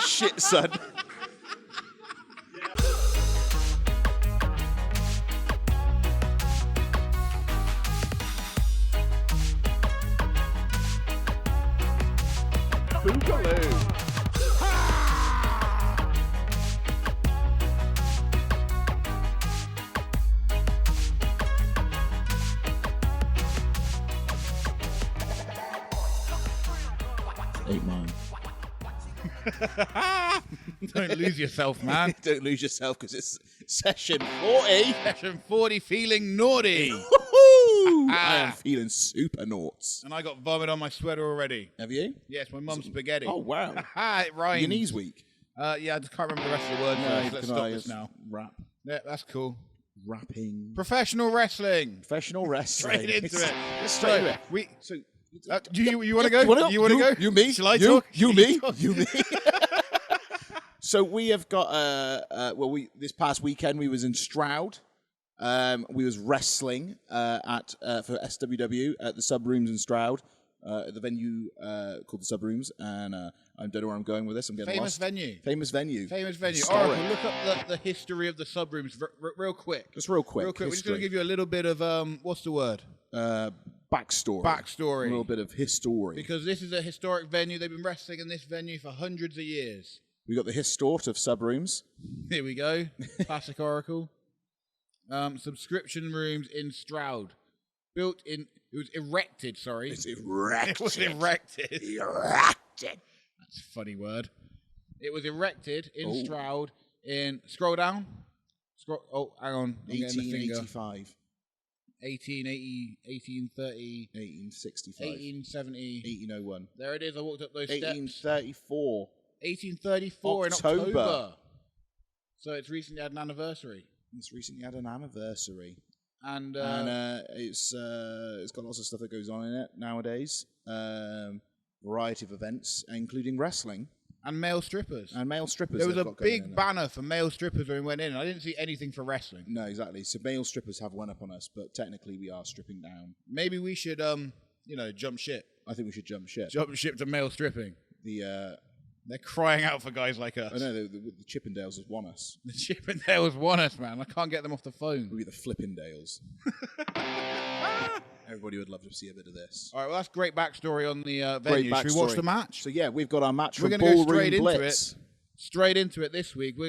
Shit, son. Boogaloo. 8 Mile. Don't lose yourself, man. Don't lose yourself because it's session 40. Session 40, feeling naughty. I am feeling super naughts. And I got vomit on my sweater already. Have you? Yes, my mum's spaghetti. Oh, wow. It rhymes. Your knees weak? Yeah, I just can't remember the rest of the words. No, Let's stop this now. Rap. Yeah, that's cool. Rapping. Professional wrestling. Professional wrestling. Straight into it. Straight into it. Do you want to go? You want to go? You, me? Shall I talk? You, me? You, me? So we have got, this past weekend we was in Stroud. We was wrestling for SWW at the Sub Rooms in Stroud, at the venue called the Sub Rooms, and I don't know where I'm going with this. I'm getting Famous lost. Famous venue. Historic. Oracle, look up the history of the Sub Rooms real quick. Just real quick. We're just going to give you a little bit of, what's the word? Backstory. A little bit of history. Because this is a historic venue. They've been wrestling in this venue for hundreds of years. We got the histort of Sub Rooms. Here we go. Classic Oracle. Subscription rooms in Stroud. It was erected, sorry. It's erected. It was erected. Erected. That's a funny word. It was erected in Stroud scroll down. Hang on. 1885. 1880, 1830. 1865. 1870. 1801. There it is. I walked up those steps. 1834. 1834 in October. So it's recently had an anniversary. It's recently had an anniversary. And it's got lots of stuff that goes on in it nowadays. Variety of events, including wrestling. And male strippers. There was a big banner for male strippers when we went in. I didn't see anything for wrestling. No, exactly. So male strippers have one up on us, but technically we are stripping down. Maybe we should, jump ship. I think we should jump ship. Jump ship to male stripping. They're crying out for guys like us. I know, the Chippendales have won us. The Chippendales won us, man. I can't get them off the phone. We'll be the Flippendales. Everybody would love to see a bit of this. All right, well, that's great backstory on the venue. Should we watch the match? So, yeah, we've got our match from Ballroom Blitz. Into it. Straight into it this week. So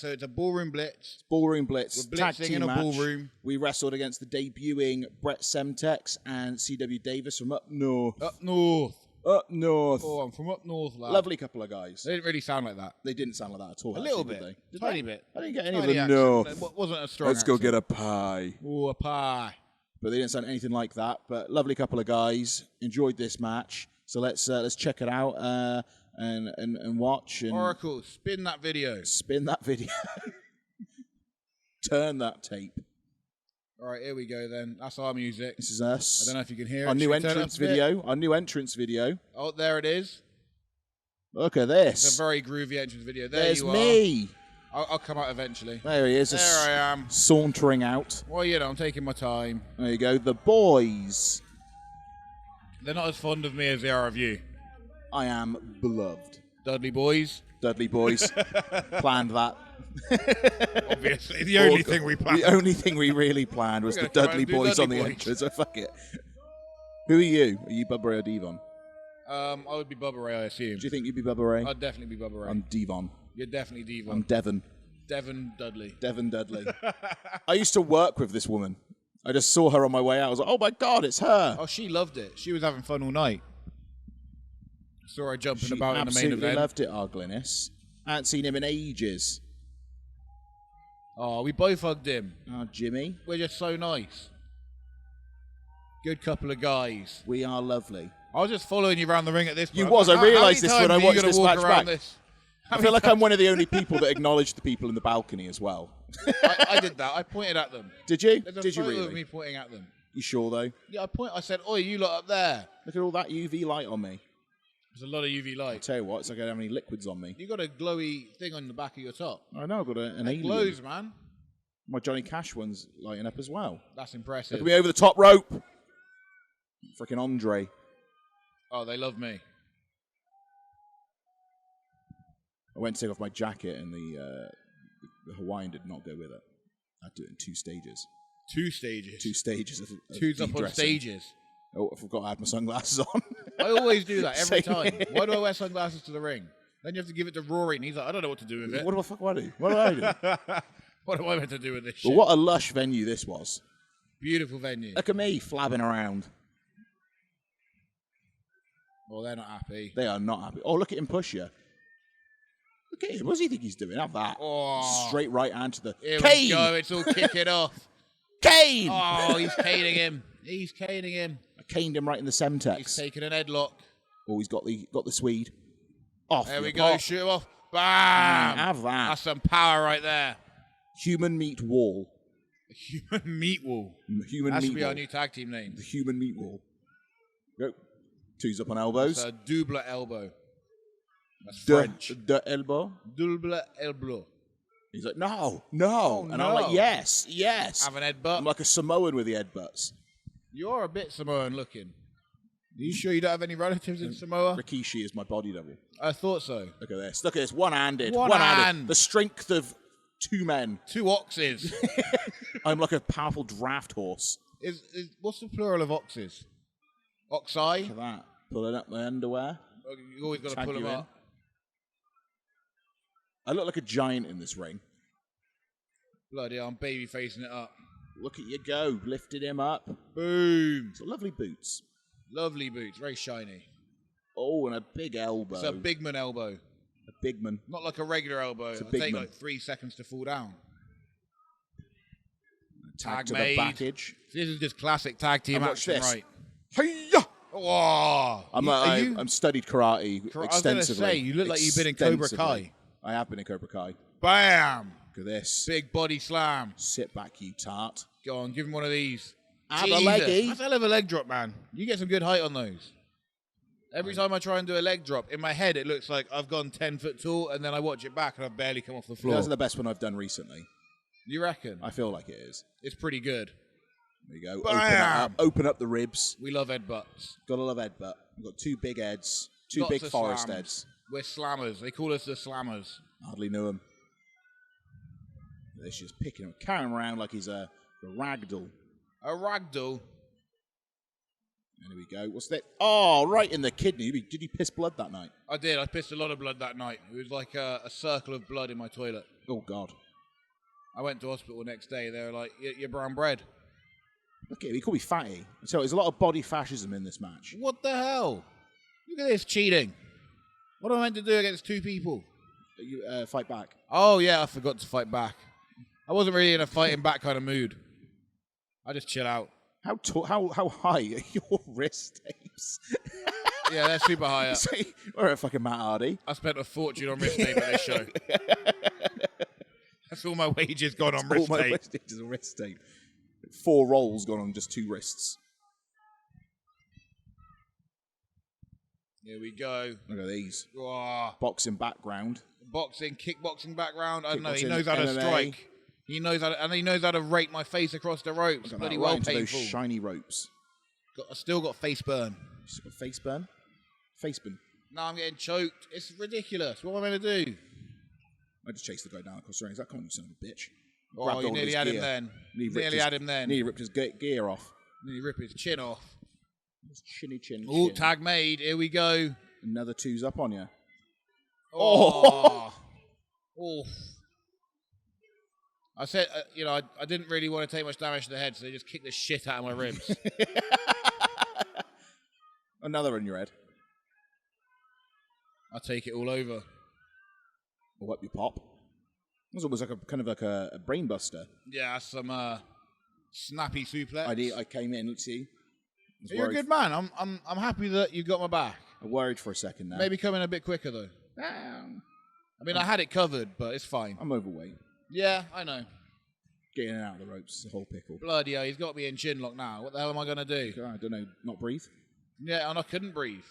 it's a Ballroom Blitz. Ballroom Blitz. We're blitzing in a ballroom. We wrestled against the debuting Brett Semtex and C.W. Davies from up north. Up north. Oh, I'm from up north, lad. Lovely couple of guys. They didn't really sound like that. They didn't sound like that at all. A little bit. Tiny bit. I didn't get any of the them. No. It wasn't a strong Let's go get a pie. Oh, a pie. But they didn't sound anything like that. But lovely couple of guys. Enjoyed this match. So let's check it out and watch. And Oracle, spin that video. Turn that tape. All right, here we go then. That's our music. This is us. I don't know if you can hear it. Our new entrance video. Oh, there it is. Look at this. It's a very groovy entrance video. There's me. I'll come out eventually. There he is. There I am. Sauntering out. Well, I'm taking my time. There you go. The boys. They're not as fond of me as they are of you. I am beloved. Dudley boys. Planned that. Obviously, the only thing we planned. The only thing we really planned was the Dudley boys on the entrance. So fuck it. Who are you? Are you Bubba Ray or Devon? I would be Bubba Ray, I assume. Do you think you'd be Bubba Ray? I'd definitely be Bubba Ray. I'm Devon. You're definitely Devon. I'm Devon. Devon Dudley. Devon Dudley. I used to work with this woman. I just saw her on my way out. I was like, oh my God, it's her. Oh, she loved it. She was having fun all night. Saw her jumping about in the main event. She absolutely loved it, our Glynis. I hadn't seen him in ages. Oh, we both hugged him. Oh, Jimmy. We're just so nice. Good couple of guys. We are lovely. I was just following you around the ring at this point. You was. I realised this when I watched this match back. I feel like I'm one of the only people that acknowledged the people in the balcony as well. I did that. I pointed at them. Did you? There's a did you photo really? of me pointing at them. You sure though? Yeah, I said, "Oi, you lot up there." Look at all that UV light on me. There's a lot of UV light. I'll tell you what, it's like I don't have any liquids on me. You got a glowy thing on the back of your top. I know, I've got an alien. It glows, man. My Johnny Cash one's lighting up as well. That's impressive. Look at me over the top rope. Freaking Andre. Oh, they love me. I went to take off my jacket and the Hawaiian did not go with it. I had to do it in 2 stages. 2 stages? 2 stages of Two's up on de-dressing. stages. Oh, I forgot I had my sunglasses on. I always do that every Same time. here. Why do I wear sunglasses to the ring? Then you have to give it to Rory, and he's like, I don't know what to do with it. What the fuck do I do? What do I do? What am I meant to do with this shit? But what a lush venue this was. Beautiful venue. Look at me flabbing around. Well, they're not happy. They are not happy. Oh, look at him push you. Look at him. What does he think he's doing? Have that. Oh. Straight right hand to the... Here Kane! we go. It's all kicking off. Kane! Oh, he's caning him. He's caning him. I caned him right in the Semtex. He's taking an headlock. Oh, he's got the Swede. Off. There we you go. pop. Shoot him off. Bam! Have that. That's some power right there. Human meat wall. Human meat wall. Human That meat should be wall. our new tag team name. The human meat wall. Go. 2's up on elbows. It's a double elbow. That's The French. elbow. Double elbow. He's like, no. Oh, and no. I'm like, yes. Have an headbutt. I'm like a Samoan with the headbutts. You're a bit Samoan looking. Are you sure you don't have any relatives in Samoa? Rikishi is my body double. I thought so. Look at this. Look at this. One-handed. One hand. The strength of 2 men. 2 oxes. I'm like a powerful draft horse. What's the plural of oxes? Oxeye? Look at that. Pulling up my underwear. You always got to Tag pull them you in. up. I look like a giant in this ring. Bloody hell, I'm baby facing it up. Look at you go. Lifted him up. Boom. It's lovely boots. Lovely boots, very shiny. Oh, and a big elbow. It's a big man elbow. A big man. Not like a regular elbow. It's a It'll big take man. like 3 seconds to fall down. Tag to made. the backage. This is just classic tag team And watch action, this. right? Hiya! Oh, I'm studied karate I was extensively. going to say, you look like you've been in Cobra Extensively. Kai. I have been in Cobra Kai. Bam! Look at this. Big body slam. Sit back, you tart. Go on, give him one of these. Have a Jesus, leggy. That's a hell of a leg drop, man. You get some good height on those. Every time I try and do a leg drop, in my head it looks like I've gone 10 foot tall, and then I watch it back and I've barely come off the floor. That's the best one I've done recently. You reckon? I feel like it is. It's pretty good. There you go. Bam! Open up the ribs. We love headbutts. Gotta love headbutt. We've got 2 big heads. 2 Lots big of forest slams. heads. We're slammers. They call us the slammers. Hardly knew him. They're just picking him, carrying him around like he's a ragdoll. A ragdoll. And here we go. What's that? Oh, right in the kidney. Did you piss blood that night? I did. I pissed a lot of blood that night. It was like a circle of blood in my toilet. Oh, God. I went to hospital the next day. They were like, you're brown bread. Look at him. He called me fatty. So there's a lot of body fascism in this match. What the hell? Look at this cheating. What am I meant to do against 2 people? You fight back. Oh, yeah, I forgot to fight back. I wasn't really in a fighting back kind of mood. I just chill out. How high are your wrist tapes? Yeah, they're super high up. We're at fucking Matt Hardy. I spent a fortune on wrist tape at this show. That's all my wages gone on wrist All my tape. wages are wrist tape. 4 rolls gone on just 2 wrists. Here we go. Look at these. Oh, Boxing background. boxing, kickboxing background. I don't know. He Kickboxing, knows how to MMA. strike. He knows how to rake my face across the ropes. Look at Bloody that, well right into those painful. shiny ropes. I still got face burn. Just got face burn. Face burn. Now I'm getting choked. It's ridiculous. What am I meant to do? I just chased the guy down across the ring. He's like, come on, you son of a bitch. Oh, Grabbed you hold of nearly his had him gear. then. Nearly Had him then. Nearly ripped his gear off. Nearly rip his chin off. His chinny chin. Oh, chin. tag made. Here we go. Another 2's up on you. Oh. Oof. I said, I didn't really want to take much damage to the head, so they just kicked the shit out of my ribs. Another in your head. I take it all over. Or up your pop. It was almost like a brain buster. Yeah, some snappy suplex. I came in, let's see. You're a good man. I'm happy that you got my back. I worried for a second now. Maybe come in a bit quicker though. I mean, I had it covered, but it's fine. I'm overweight. Yeah, I know. Getting in and out of the ropes is a whole pickle. Bloody hell, he's got me in chin lock now. What the hell am I going to do? I don't know, not breathe. Yeah, and I couldn't breathe.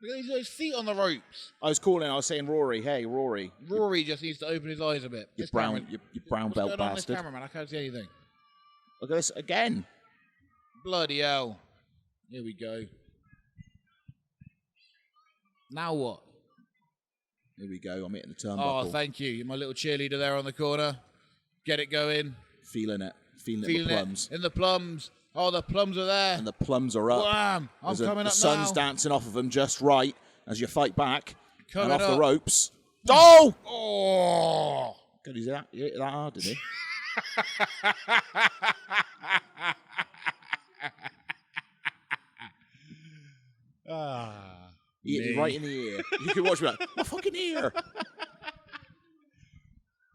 Look at his feet on the ropes. I was saying, Rory, hey, Rory. Rory just needs to open his eyes a bit. You brown What's belt going on with this bastard. cameraman? I can't see anything. Look at this again. Bloody hell. Here we go. Now what? Here we go. I'm hitting the turnbuckle. Oh, thank you. You're my little cheerleader there on the corner. Get it going. Feeling it. Feeling the plums. In the plums. Oh, the plums are there. And the plums are up. Wham! I'm coming up now. The sun's dancing off of them just right as you fight back. Coming and off up. the ropes. Oh! Oh! God, he hit that hard, did he? He hit you right in the ear. You can watch me like, my fucking ear.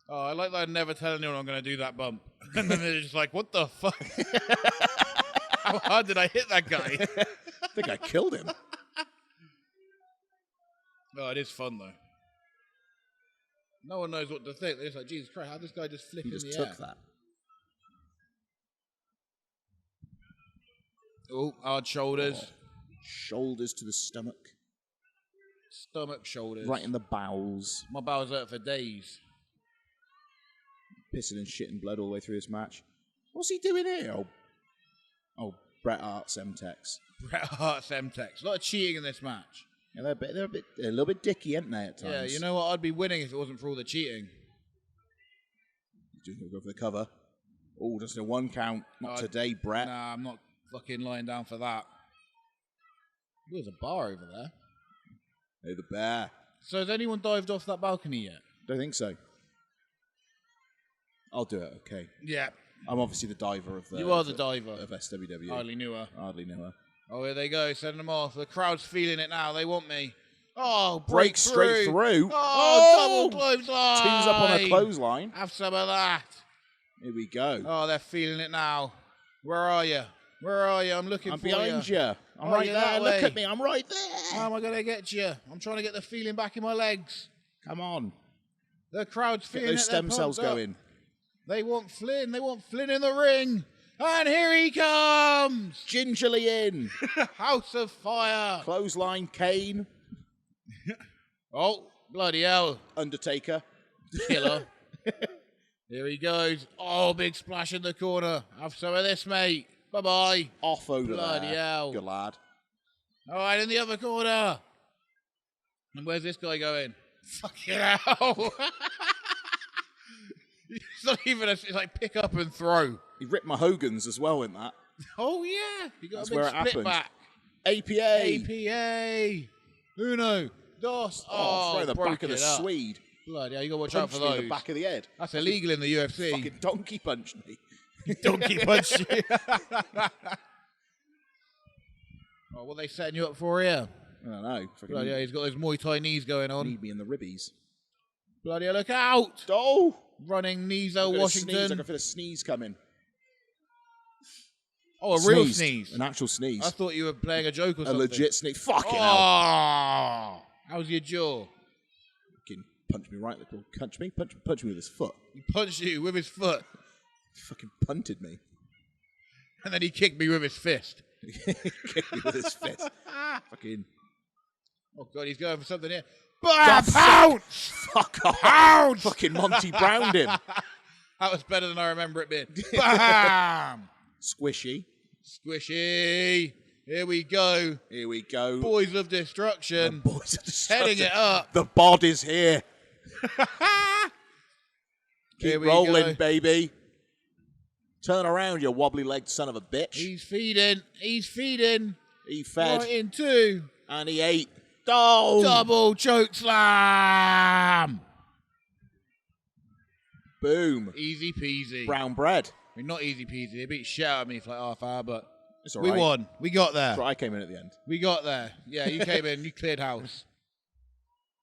Oh, I like that I never tell anyone I'm going to do that bump. And then they're just like, what the fuck? How hard did I hit that guy? I think I killed him. Oh, it is fun, though. No one knows what to think. They're just like, Jesus Christ, how did this guy just flip in the air? He just took that. Oh, hard shoulders. Oh. Shoulders to the stomach. Stomach, shoulders. Right in the bowels. My bowels hurt for days. Pissing and shitting blood all the way through this match. What's he doing here? Oh, Bret Hart, Semtex. Bret Hart, Semtex. A lot of cheating in this match. Yeah, they're a little bit dicky, aren't they, at times? Yeah, you know what? I'd be winning if it wasn't for all the cheating. Do you go for the cover? Oh, just a 1 count. Not today, Bret. Nah, I'm not fucking lying down for that. There's a bar over there. Hey, the bear. So has anyone dived off that balcony yet? Don't think so. I'll do it, okay. Yeah. I'm obviously the diver of the... You are the diver. Of SWW. Hardly knew her. Hardly knew her. Oh, here they go, sending them off. The crowd's feeling it now. They want me. Oh, break straight through. Oh, double clothesline. Teams up on a clothesline. Have some of that. Here we go. Oh, they're feeling it now. Where are you? Where are you? I'm looking for you. I'm behind you. I'm right there. Look at me. I'm right there. How am I going to get you? I'm trying to get the feeling back in my legs. Come on. The crowd's feeling it. Get those stem cells going. They want Flynn. They want Flynn in the ring. And here he comes. Gingerly in. House of Fire. Clothesline, Kane. Oh, bloody hell. Undertaker. Killer. Here he goes. Oh, big splash in the corner. Have some of this, mate. Bye-bye. Off over there. Bloody hell. Good lad. All right, in the other corner. And where's this guy going? Fucking hell. It's not even it's like pick up and throw. He ripped my Hogan's as well in that. Oh, yeah. He got That's a big where it split happened. back. APA. APA. Uno. Dos. Oh, right in the back of the up. Swede. Bloody hell, you got to watch Punched out for me those. in the back of the head. That's illegal in the UFC. Fucking donkey punched me. Donkey punch you. Oh, what are they setting you up for here? I don't know. Bloody hell, he's got those Muay Thai knees going on. Need me in the ribbies. Bloody hell, look out! Oh! Running Nizo Washington. I can feel a sneeze coming. Oh, a real sneeze. An actual sneeze. I thought you were playing a joke or something. A legit sneeze. Fucking hell. Oh! How's your jaw? Fucking punch me right. Punch me with his foot. He punched you with his foot. He fucking punted me. And then he kicked me with his fist. Kicked me with his fist. Fucking. Oh, God, he's going for something here. Pounce! Fuck off. Pounce! Fucking Monty Browned him. That was better than I remember it being. Bam! Squishy. Squishy. Here we go. Here we go. Boys of Destruction. The Boys of Destruction. Heading it up. The bod is here. Keep rolling, baby. Turn around, you wobbly-legged son of a bitch. He's feeding. He's feeding. He fed. Right in two. And he ate. Oh! Double choke slam. Boom. Easy peasy. Brown bread. I mean, not easy peasy. They beat shit out of me for like half hour, but it's all we right. won. We got there. That's right, I came in at the end. We got there. Yeah, you came in. You cleared house.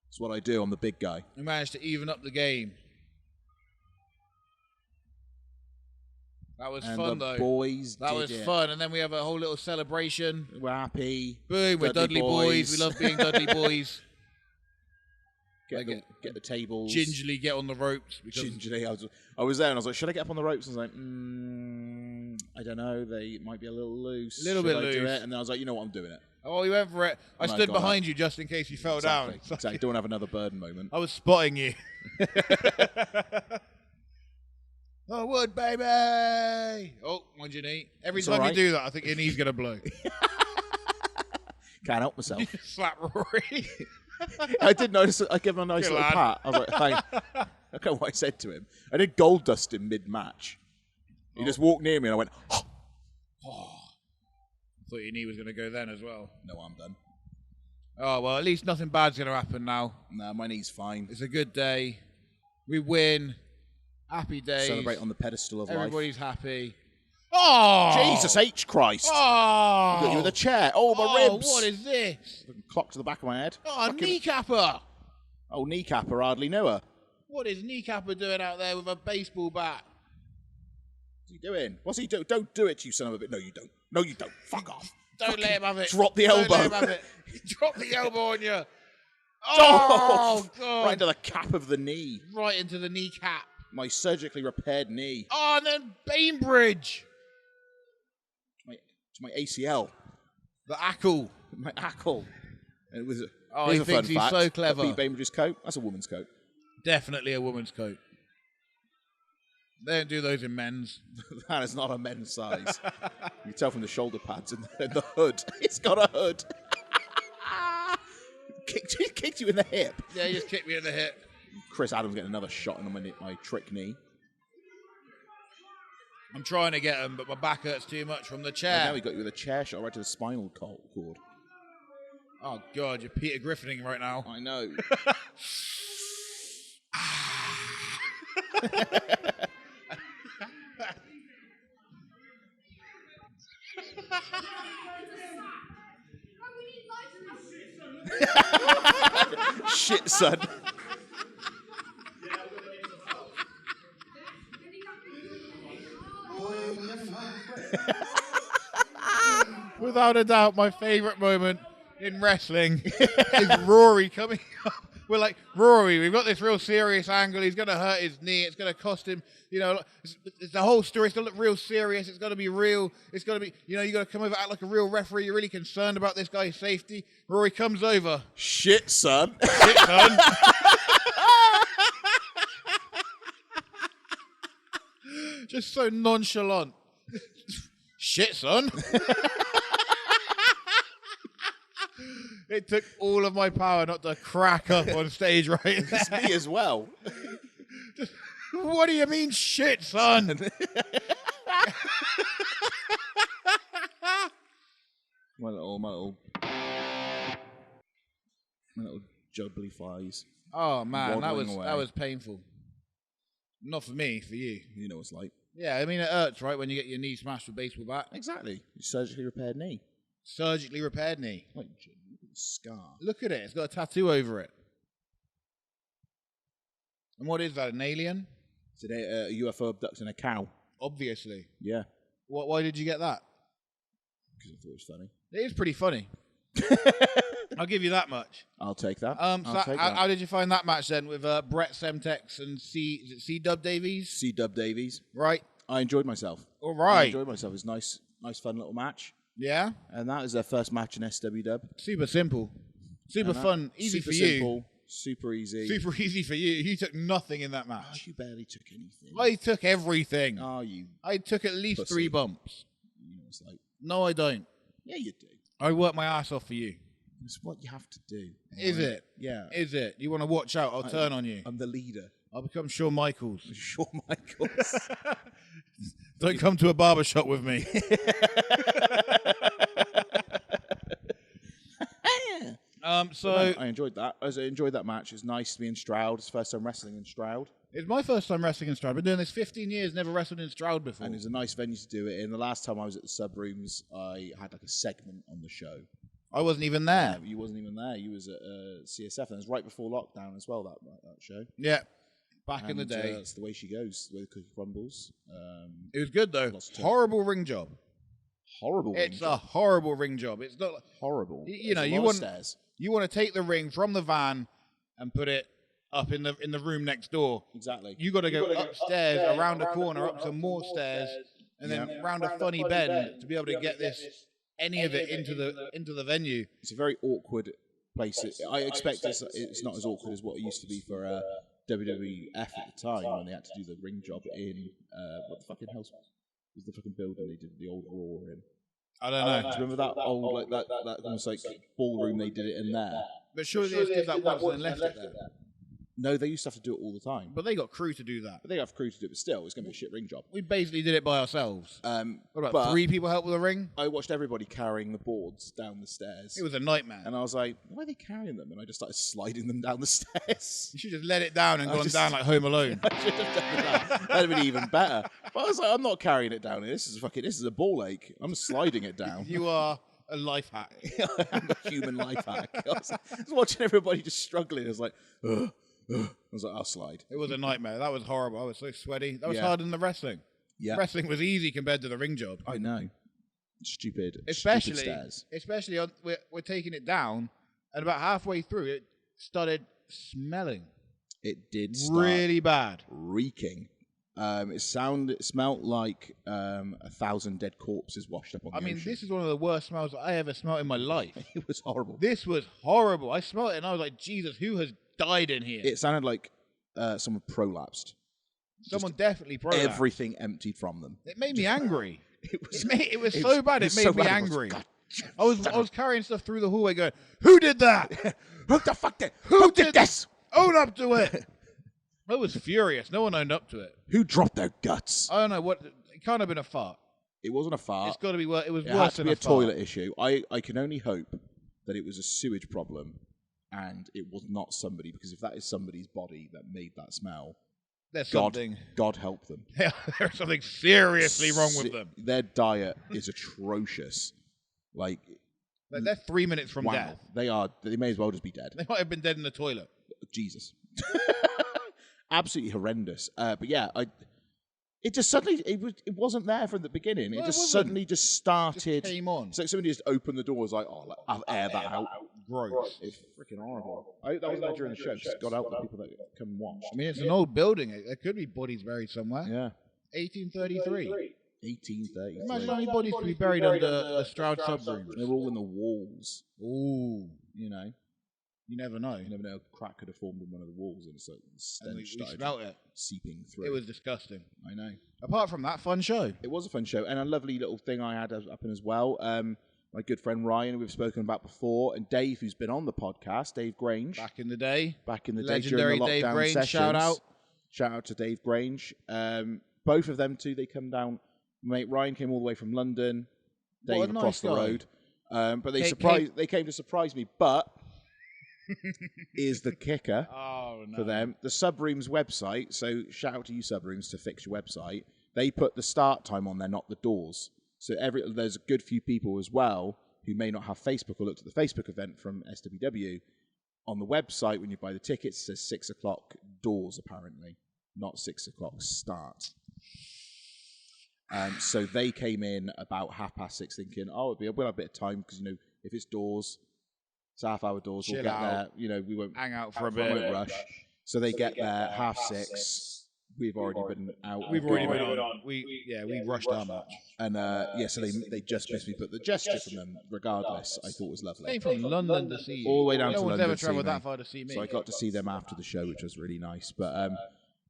That's what I do. I'm the big guy. We managed to even up the game. That was fun, though. Boys that was fun. And then we have a whole little celebration. We're happy. Boom, we're Dudley boys. We love being Dudley boys. Get the tables. Gingerly get on the ropes. Gingerly. I was there and I was like, should I get up on the ropes? I was like, I don't know. They might be a little loose. A little bit loose. Do it? And then I was like, you know what? I'm doing it. Oh, you went for it. I stood behind you just in case you fell down. Exactly. Don't want to have another Burden moment. I was spotting you. I would, baby. Oh, mind your knee. Every time you do that, I think your knee's going to blow. Can't help myself. Slap Rory. I did notice. I gave him a nice Good little lad. pat. I was like, "Thank." Look at what I said to him. I did gold dust him mid-match. He just walked near me and I went, "Oh." I thought your knee was going to go then as well. No, I'm done. Oh, well, at least nothing bad's going to happen now. No, my knee's fine. It's a good day. We win. Happy days. Celebrate on the pedestal of life. Everybody's happy. Oh! Jesus H. Christ. Oh! I got you with a chair. Oh, my ribs. What is this? Clock to the back of my head. Oh, kneecapper. Oh, kneecapper, hardly knew her. What is kneecapper doing out there with a baseball bat? What's he doing? What's he doing? Don't do it, you son of a bitch. No, you don't. No, you don't. Fuck off. Don't let him have it. Drop the Don't elbow. let him have it. Drop the elbow on you. Oh, God. right into the cap of the knee. Right into the kneecap. My surgically repaired knee. Oh, and then Bainbridge. It's my ACL. The ankle. My ankle. And it was Oh, here's he a thinks fun he's fact. so clever. Pete Bainbridge's coat. That's a woman's coat. Definitely a woman's coat. They don't do those in men's. That is not a men's size. You can tell from the shoulder pads and the hood. It's got a hood. Kicked you in the hip. Yeah, he just kicked me in the hip. Chris Adams getting another shot on my trick knee. I'm trying to get him, but my back hurts too much from the And chair. now he got you with a chair shot right to the spinal cord. Oh, God, you're Peter Griffining right now. I know. Shit, son. Without a doubt, my favourite moment in wrestling is Rory coming up. We're like, Rory, we've got this real serious angle. He's going to hurt his knee. It's going to cost him, it's the whole story. It's going to look real serious. It's going to be real. It's going to be, you got to come over, act like a real referee. You're really concerned about this guy's safety. Rory comes over. Shit, son. Shit, son. Just so nonchalant. Shit, son. It took all of my power not to crack up on stage right there. It's me as well. What do you mean, shit, son? my little jubbly flies. Oh man, Waddling away. that was painful. Not for me, for you. You know what it's like. Yeah, I mean it hurts, right, when you get your knee smashed with a baseball bat. Exactly. Surgically repaired knee. Surgically repaired knee. Like, look at the scar. Look at it. It's got a tattoo over it. And what is that, an alien? Today, a UFO abducting a cow. Obviously. Yeah. Why did you get that? Because I thought it was funny. It is pretty funny. I'll give you that much. I'll take that. How did you find that match then with Brett Semtex and C-Dub Davies? C-Dub Davies. Right. I enjoyed myself. All right. I enjoyed myself. It was nice fun little match. Yeah? And that was their first match in SWDub. Super simple. Super fun. Easy super for you. Simple, super easy. Super easy for you. You took nothing in that Oh, match. you barely took anything. I took everything. Oh, you. I took at least Pussy. 3 bumps. You know, it's like, No, I don't. yeah, you do. I work my ass off for you. It's what you have to do. Is it? Yeah. Is it? You want to watch out? I'll turn on you. I'm the leader. I'll become Shawn Michaels. Shawn Michaels. Don't come to a barber shop with me. I enjoyed that. I enjoyed that match. It was nice to be in Stroud. It's the first time wrestling in Stroud. It's my first time wrestling in Stroud. I've been doing this 15 years, never wrestled in Stroud before. And it was a nice venue to do it in. The last time I was at the sub rooms, I had like a segment on the show. I wasn't even there. You wasn't even there. You was at CSF, and it was right before lockdown as well, that show. Yeah. Back in the And, day. that's the way she goes, the way the cookie crumbles. It was good, though. Horrible ring job. Horrible ring It's job. a horrible ring job. It's not... Horrible. You know, There's a you lot of want stairs. you want to take the ring from the van and put it up in the room next door. Exactly. You got to go upstairs, around a corner, up some more stairs, and then round a funny bend to be able to get any of it into the venue. It's a very awkward place. I expect it's not as awkward as what it used to be for WWF at the time when they had to do the ring job in what the fucking hell was the fucking building they did the old Raw in. I don't know. Do you remember that old, like, that almost like ballroom they did it in there? But surely they just did that once and then left it there. No, they used to have to do it all the time. But they got crew to do that. But they have crew to do it, but still, it's going to be a shit ring job. We basically did it by ourselves. What about but 3 people help with a ring? I watched everybody carrying the boards down the stairs. It was a nightmare. And I was like, why are they carrying them? And I just started sliding them down the stairs. You should just let it down and gone down like Home Alone. I should have done that. That'd have been even better. But I was like, I'm not carrying it down here. This is a ball ache. I'm sliding it down. You are a life hack. I'm a human life hack. I was watching everybody just struggling. I was like, ugh. I was like, I'll slide. It was a nightmare. That was horrible. I was so sweaty. That was Yeah. harder than the wrestling. Yeah. Wrestling was easy compared to the ring job. I know. Stupid Especially stairs. on, we're taking it down, and about halfway through, it started smelling. It did start Really bad. reeking. It smelled like 1,000 dead corpses washed up on the ocean. This is one of the worst smells I ever smelled in my life. It was horrible. This was horrible. I smelled it and I was like, Jesus, who has died in here? It sounded like someone prolapsed. Someone definitely prolapsed. Everything emptied from them. It made me angry. It was so bad. It made so me bad. angry. God, I was carrying stuff through the hallway going, who did that? Who the fuck did? Who did this? Own up to it. I was furious. No one owned up to it. Who dropped their guts? I don't know what. It can't have been a fart. It wasn't a fart. It's got to be worse. It was It worse had to than be a fart. toilet issue. I can only hope that it was a sewage problem and it was not somebody, because if that is somebody's body that made that smell, There's something. God help them. There's something seriously wrong with them. Their diet is atrocious. Like They're 3 minutes from wow, death. They may as well just be dead. They might have been dead in the toilet. Jesus. Absolutely horrendous. But yeah, it just suddenly it wasn't there from the beginning. No, it it just wasn't. suddenly just started. Just came on. So somebody just opened the door, was like, "Oh, I'll air that out." Gross. It's freaking horrible. I hope that wasn't there during the show. Just got out the people that come and watch. I mean, it's an old building. There could be bodies buried somewhere. Yeah. 1833. 1830. Imagine how many bodies could be buried under the Stroud submarine. They're all in the walls. Ooh. You know. You never know. You never know. A crack could have formed in one of the walls, and it's like the And stench we started smelt it. seeping through. It was disgusting. I know. Apart from that, fun show. It was a fun show, and a lovely little thing I had up in as well. My good friend Ryan, who we've spoken about before, and Dave, who's been on the podcast, Dave Grange. Back in the day. Legendary Legendary Dave Dave Grange, sessions. shout out. Shout out to Dave Grange. Both of them too, they come down. Mate, Ryan came all the way from London. Dave What a across nice the guy. road. But they Kate- came to surprise me. But is the kicker Oh, no. for them the Subrooms website? So shout out to you Subrooms to fix your website. They put the start time on there, not the doors. So there's a good few people as well who may not have Facebook or looked at the Facebook event from SWW. On the website, when you buy the tickets, it says 6 o'clock doors, apparently, not 6 o'clock start. So they came in about 6:30 thinking, we'll have a bit of time because, if it's doors, it's half-hour doors, we'll Chill get out. there. We won't Hang out for a we bit. won't rush. So they get there 6:30. We've already been out. We've already been on. We rushed our match. And so they just missed me, but the gesture from them, regardless, I thought was lovely. Came from London to see you. All the way down no to one's London ever to see travelled me. that far to see me. So I got to see them after the show, which was really nice. But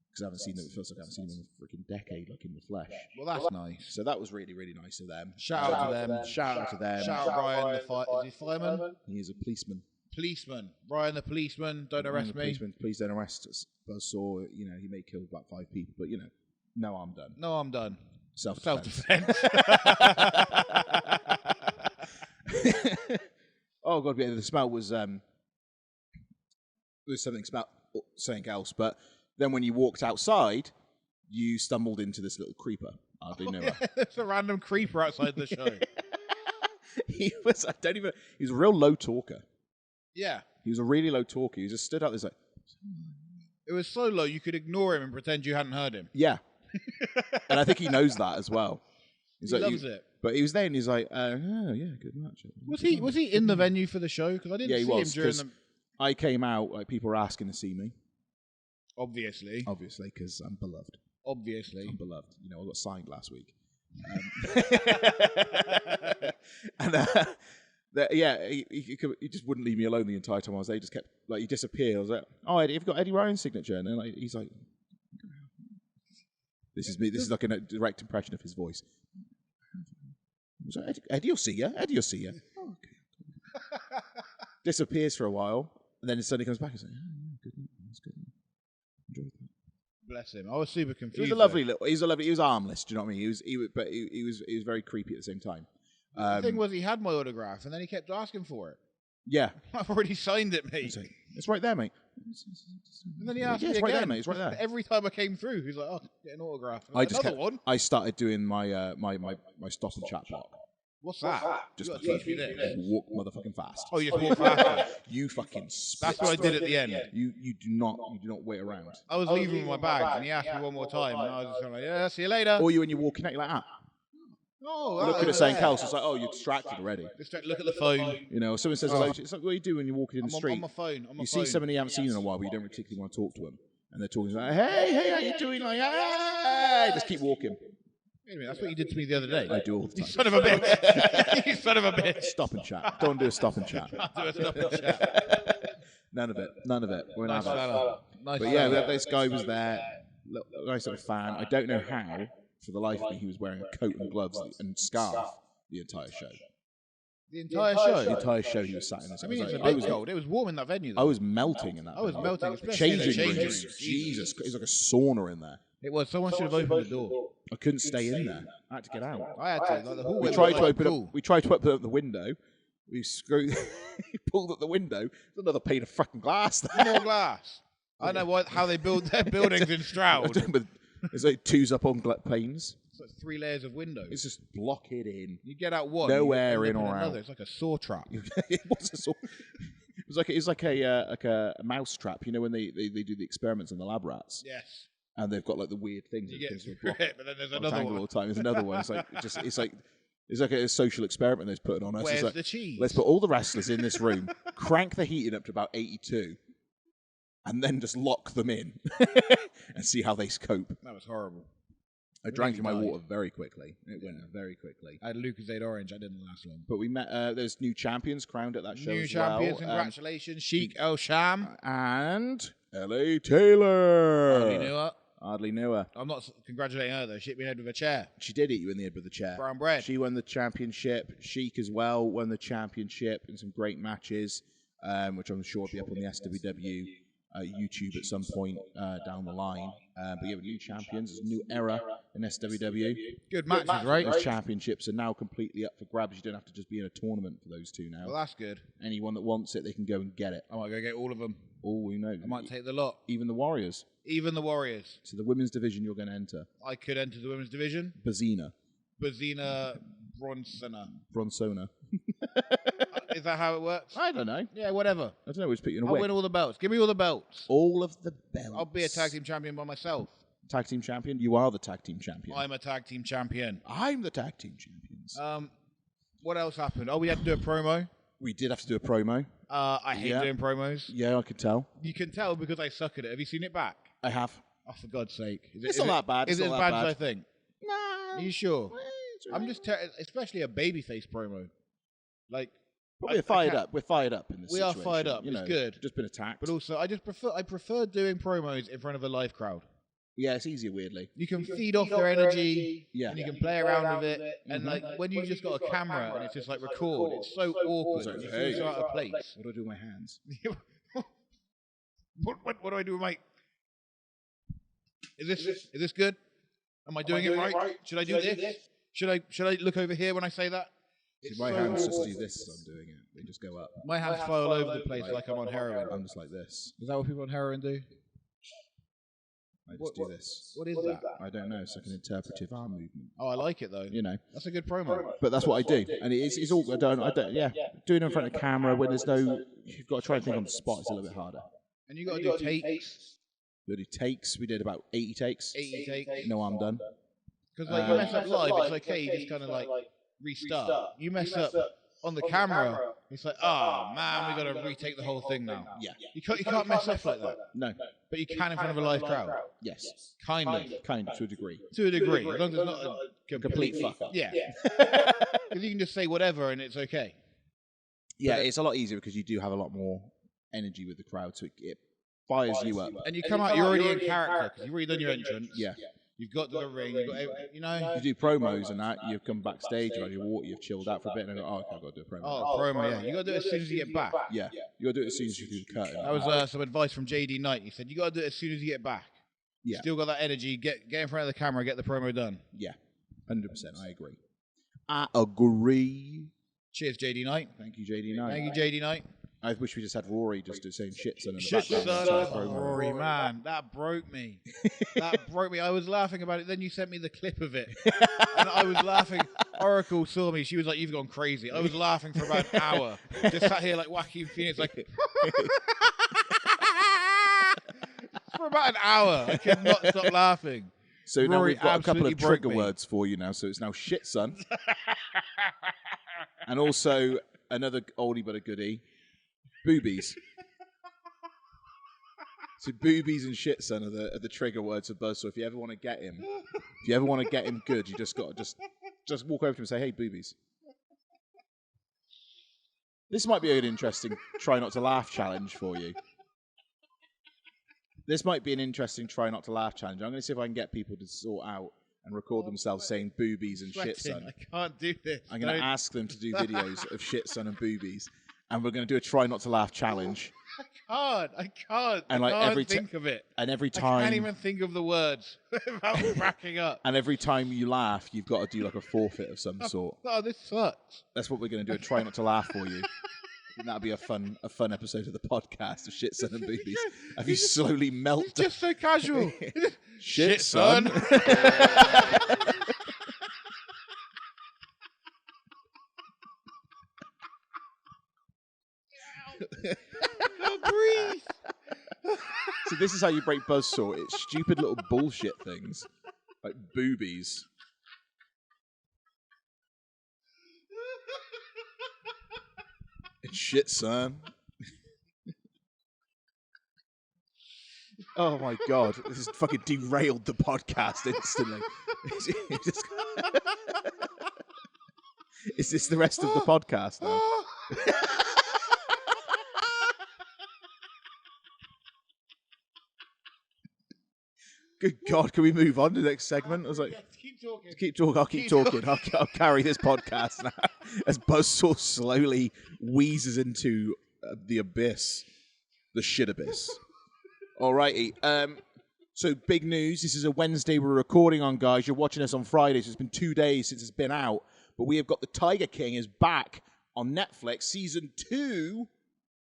because I haven't seen them, it feels like I haven't seen them in a freaking decade, like in the flesh. Well, that's nice. So that was really, really nice of them. Shout out to them. Shout out to them. Shout out Ryan, is he fireman? He is a policeman. Policeman. Ryan the policeman. Don't arrest me. Policeman, please don't arrest us. Buzzsaw, he may kill about 5 people, but no, I'm done. No, I'm done. Self-defense. Oh god, the smell was something else. But then when you walked outside, you stumbled into this little creeper. I didn't know. It's a random creeper outside the show. He was a real low talker. Yeah. He was a really low talker. He just stood out there like, It was so low you could ignore him and pretend you hadn't heard him. yeah. And I think he knows that as well. He loves it. But he was there and he's like, oh yeah, good match. Was he in the venue for the show? Because I didn't see him during the... I came out, like people were asking to see me. Obviously, because I'm beloved. Obviously. I'm beloved. I got signed last week. And he just wouldn't leave me alone the entire time I was there. He just kept, he disappeared. I was like, oh, Eddie, you've got Eddie Ryan's signature. And then he's like, this is me. This is like a direct impression of his voice. So Eddie will see you. Eddie will see you. Oh, okay. Disappears for a while, and then suddenly comes back and says, good night. That's good. Enjoyed that. Bless him. I was super confused. He was a lovely little. He was harmless. Do you know what I mean? He was very creepy at the same time. The thing was, he had my autograph, and then he kept asking for it. Yeah, I've already signed it, mate. It's right there, mate. And then he asked me it's again. right there, mate. It's right there. Every time I came through, he was like, "Oh, get an autograph." Another one. I started doing my my stop and chat block. What's that? Just You gotta teach me this. walk motherfucking fast. Oh, you just walk faster. You fucking. That's what I did at the end. You do not wait around. I was leaving with my bags, and he asked me one more time, and I was just kind of like, "Yeah, see you later." Or you when you're walking out, you're like, looking at something else. It's like, oh, you're distracted already. Just look at the phone. You know, someone says hello. It's like, what do you do when you're walking in the street? On my phone. You see somebody you haven't seen in a while, but you don't particularly want to talk to them, and they're talking like, hey, how you doing? Like, hey, just keep walking. Wait a minute, that's what you did to me the other day. I do all the time. You son of a bitch. You son of a bitch. Stop and chat. Don't do a stop and chat. Do a stop and chat. None of it. We're Nice not. fella. Nice But yeah, fella. this guy was there. Nice little fan. I don't know how, for the life of me, he was wearing a coat and gloves and scarf the entire show. The entire show? The entire show he was sat in this. I mean, it's a bit cold. It was warm in that venue, though. I was melting in that. I was melting, especially Changing in the rooms. Jesus, it's like a sauna in there. It was. Someone should have opened the door. I couldn't stay in there. I had to get out. I had to. Like, the hallway We tried to was open cool. up. We tried to open up the window. We screwed. He pulled up the window. There's another pane of fucking glass there. More glass. I don't know how they build their buildings in Stroud. But it's like twos up on panes. It's like 3 layers of windows. It's just block it in. You get out one. No you air end in up or another. out. It's like a saw trap. It was like a mouse trap. You know when they do the experiments on the lab rats. Yes. And they've got like the weird things. You that get through through it, but then there's another one. All the time. There's another one. It's like a social experiment they're putting on us. Where's like, the cheese? Let's put all the wrestlers in this room, crank the heating up to about 82, and then just lock them in and see how they cope. That was horrible. I drank my water very quickly. It went very quickly. I had Lucozade Orange. I didn't last long. But we met. There's new champions crowned at that show. New as champions. well. Congratulations, Sheik El Sham And L.A. Taylor. Hardly knew her. I'm not congratulating her though. She hit me in the head with a chair. She did hit you in the head with a chair. Brown bread. She won the championship. Sheik as well won the championship in some great matches, which I'm sure will be up on the SWW YouTube at some point down the line. But yeah, new champions. There's a new era in SWW. Good matches, right? Those championships are now completely up for grabs. You don't have to just be in a tournament for those two now. Well, that's good. Anyone that wants it, they can go and get it. I might go get all of them. Oh, we know. I might take the lot. Even the Warriors. Even the Warriors. So the women's division you're going to enter. I could enter the women's division. Bazina. Bronsona. Is that how it works? I don't know. Yeah, whatever. I don't know. We'll just put you in a I'll wig. win all the belts. Give me all the belts. All of the belts. I'll be a tag team champion by myself. Tag team champion? You are the tag team champion. I'm a tag team champion. I'm the tag team champions. What else happened? Oh, we had to do a promo. We did have to do a promo. I hate doing promos. Yeah, I could tell. You can tell because I suck at it. Have you seen it back? I have. Oh, for God's sake. It's not that bad. Is it as bad as I think? Nah. Are you sure? It's I'm just especially a babyface promo. Like, but we're fired up. We're fired up in this situation. We are fired up. It's good. Just been attacked. But also, I prefer doing promos in front of a live crowd. Yeah, it's easier, weirdly. You can feed off their energy. Yeah. And you can play around with it. And like when you just got a camera and it's just like record, it's so awkward. It's like, You feel so out of place. What do I do with my hands? What do I do with my? Is this good? Am I doing it right? Should I do this? Should I look over here when I say that? My hands just do this as I'm doing it. They just go up. My hands fly all over the place like I'm on heroin. I'm just like this. Is that what people on heroin do? I just do this. What is that? I don't know. It's like an interpretive arm movement. Oh, I like it though. You know. That's a good promo. But that's what I do. And it's all I don't. Yeah. Doing it in front of the camera when there's no. You've got to try and think on the spot. It's a little bit harder. And you got to do takes. We do takes. We did about 80 takes. 80 takes. No, I'm done. Because like you mess up live, it's okay. You just kind of like restart. You mess up on the camera, it's like, oh man, we got to retake the whole thing now. Yeah. You can't mess up like that. No. But you can in front of a live crowd. Yes. Kind of to a degree. To a degree, as long as it's not a complete fuck up. Yeah. Because you can just say whatever and it's okay. Yeah, it's a lot easier because you do have a lot more energy with the crowd, so it fires you up. And you come out, you're already in character because you've already done your entrance. Yeah. You've got the ring. You've got you know. You do promos and that. You've come backstage, you've had your water, you've chilled out for a bit, and then okay, I've got to do a promo. Oh, promo, yeah. You got to do it as soon as you get back. Yeah, you got to do it as soon as you do the curtain. That was some advice from JD Knight. He said you got to do it as soon as you get back. Yeah. Still got that energy. Get in front of the camera. Get the promo done. Yeah, 100%. I agree. I agree. Cheers, JD Knight. Thank you, JD Knight. Thank you, JD Knight. I wish we just had Rory just do saying shit son in the Shit background. son. Rory, man, that broke me. That broke me. I was laughing about it. Then you sent me the clip of it, and I was laughing. Oracle saw me. She was like, "You've gone crazy." I was laughing for about an hour. Just sat here like Joaquin Phoenix, like for about an hour. I could not stop laughing. So Rory now we've got a couple of absolutely trigger words for you now. So it's now shit son, and also another oldie but a goodie, boobies. So boobies and shit son are the trigger words of Buzz. So if you ever want to get him, good, you just got to just walk over to him and say, "Hey, boobies." This might be an interesting try not to laugh challenge for you. This might be an interesting try not to laugh challenge. I'm going to see if I can get people to sort out and record themselves saying boobies and shit son. I can't do this. I'm going to ask them to do videos of shit son and boobies, and we're going to do a try not to laugh challenge. I can't. And like I can't think of it. And every I time, can't even think of the words without cracking up. and every time you laugh, you've got to do like a forfeit of some sort. Oh, this sucks. That's what we're going to do. A try not to laugh for you. And that'll be a fun episode of the podcast of shit son and boobies. Have you slowly melt? It's just so casual. Shit son. Breathe. So this is how you break Buzzsaw. It's stupid little bullshit things like boobies. It's shit son. Oh my god, this has fucking derailed the podcast instantly. Is this the rest of the podcast now? Good God, can we move on to the next segment? I was like, keep talking. Keep talking. I'll keep talking. I'll carry this podcast now as Buzzsaw slowly wheezes into the abyss, the shit abyss. Alrighty. So big news. This is a Wednesday we're recording on, guys. You're watching us on Friday, so it's been 2 days since it's been out. But we have got The Tiger King is back on Netflix, season 2.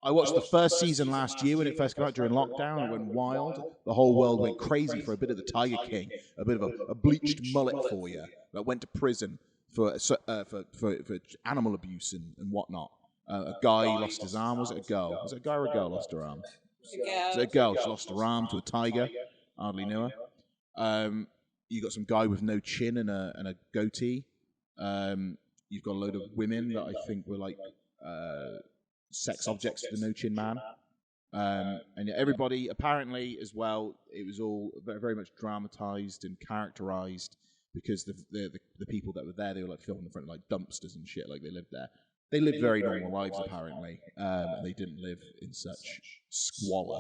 I watched the first season last year when it first came out during lockdown. It went wild. The whole world went crazy for a bit of The Tiger King, a bit of a bleached mullet for you that went to prison for animal abuse and whatnot. A guy lost his arm. Was it a girl? Was it a guy or a girl lost her arm? Was it a girl? She lost her arm to a tiger. Hardly knew her. You got some guy with no chin and a goatee. You've got a load of women that I think were like sex objects to the no chin man. And everybody apparently as well. It was all very, very much dramatized and characterized because the people that were there, they were like filmed in front of like dumpsters and shit. Like they lived there. They lived very normal lives apparently. They didn't live in such squalor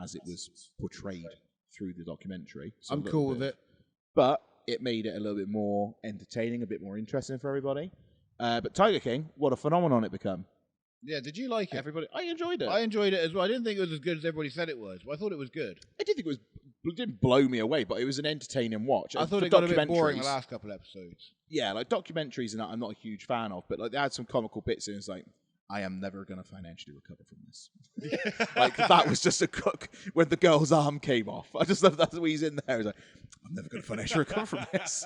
as it was portrayed through the documentary. So I'm cool with it. But it made it a little bit more entertaining, a bit more interesting for everybody. But Tiger King, what a phenomenon it become. Yeah, did you like it? Everybody, I enjoyed it. I enjoyed it as well. I didn't think it was as good as everybody said it was, but I thought it was good. I did think it didn't blow me away, but it was an entertaining watch. I thought it got a bit boring the last couple episodes. Yeah, like documentaries and that I'm not a huge fan of, but like they had some comical bits and it's like, I am never going to financially recover from this. Like that was just a cook when the girl's arm came off. I just love that when he's in there. He's like, I'm never going to financially recover from this.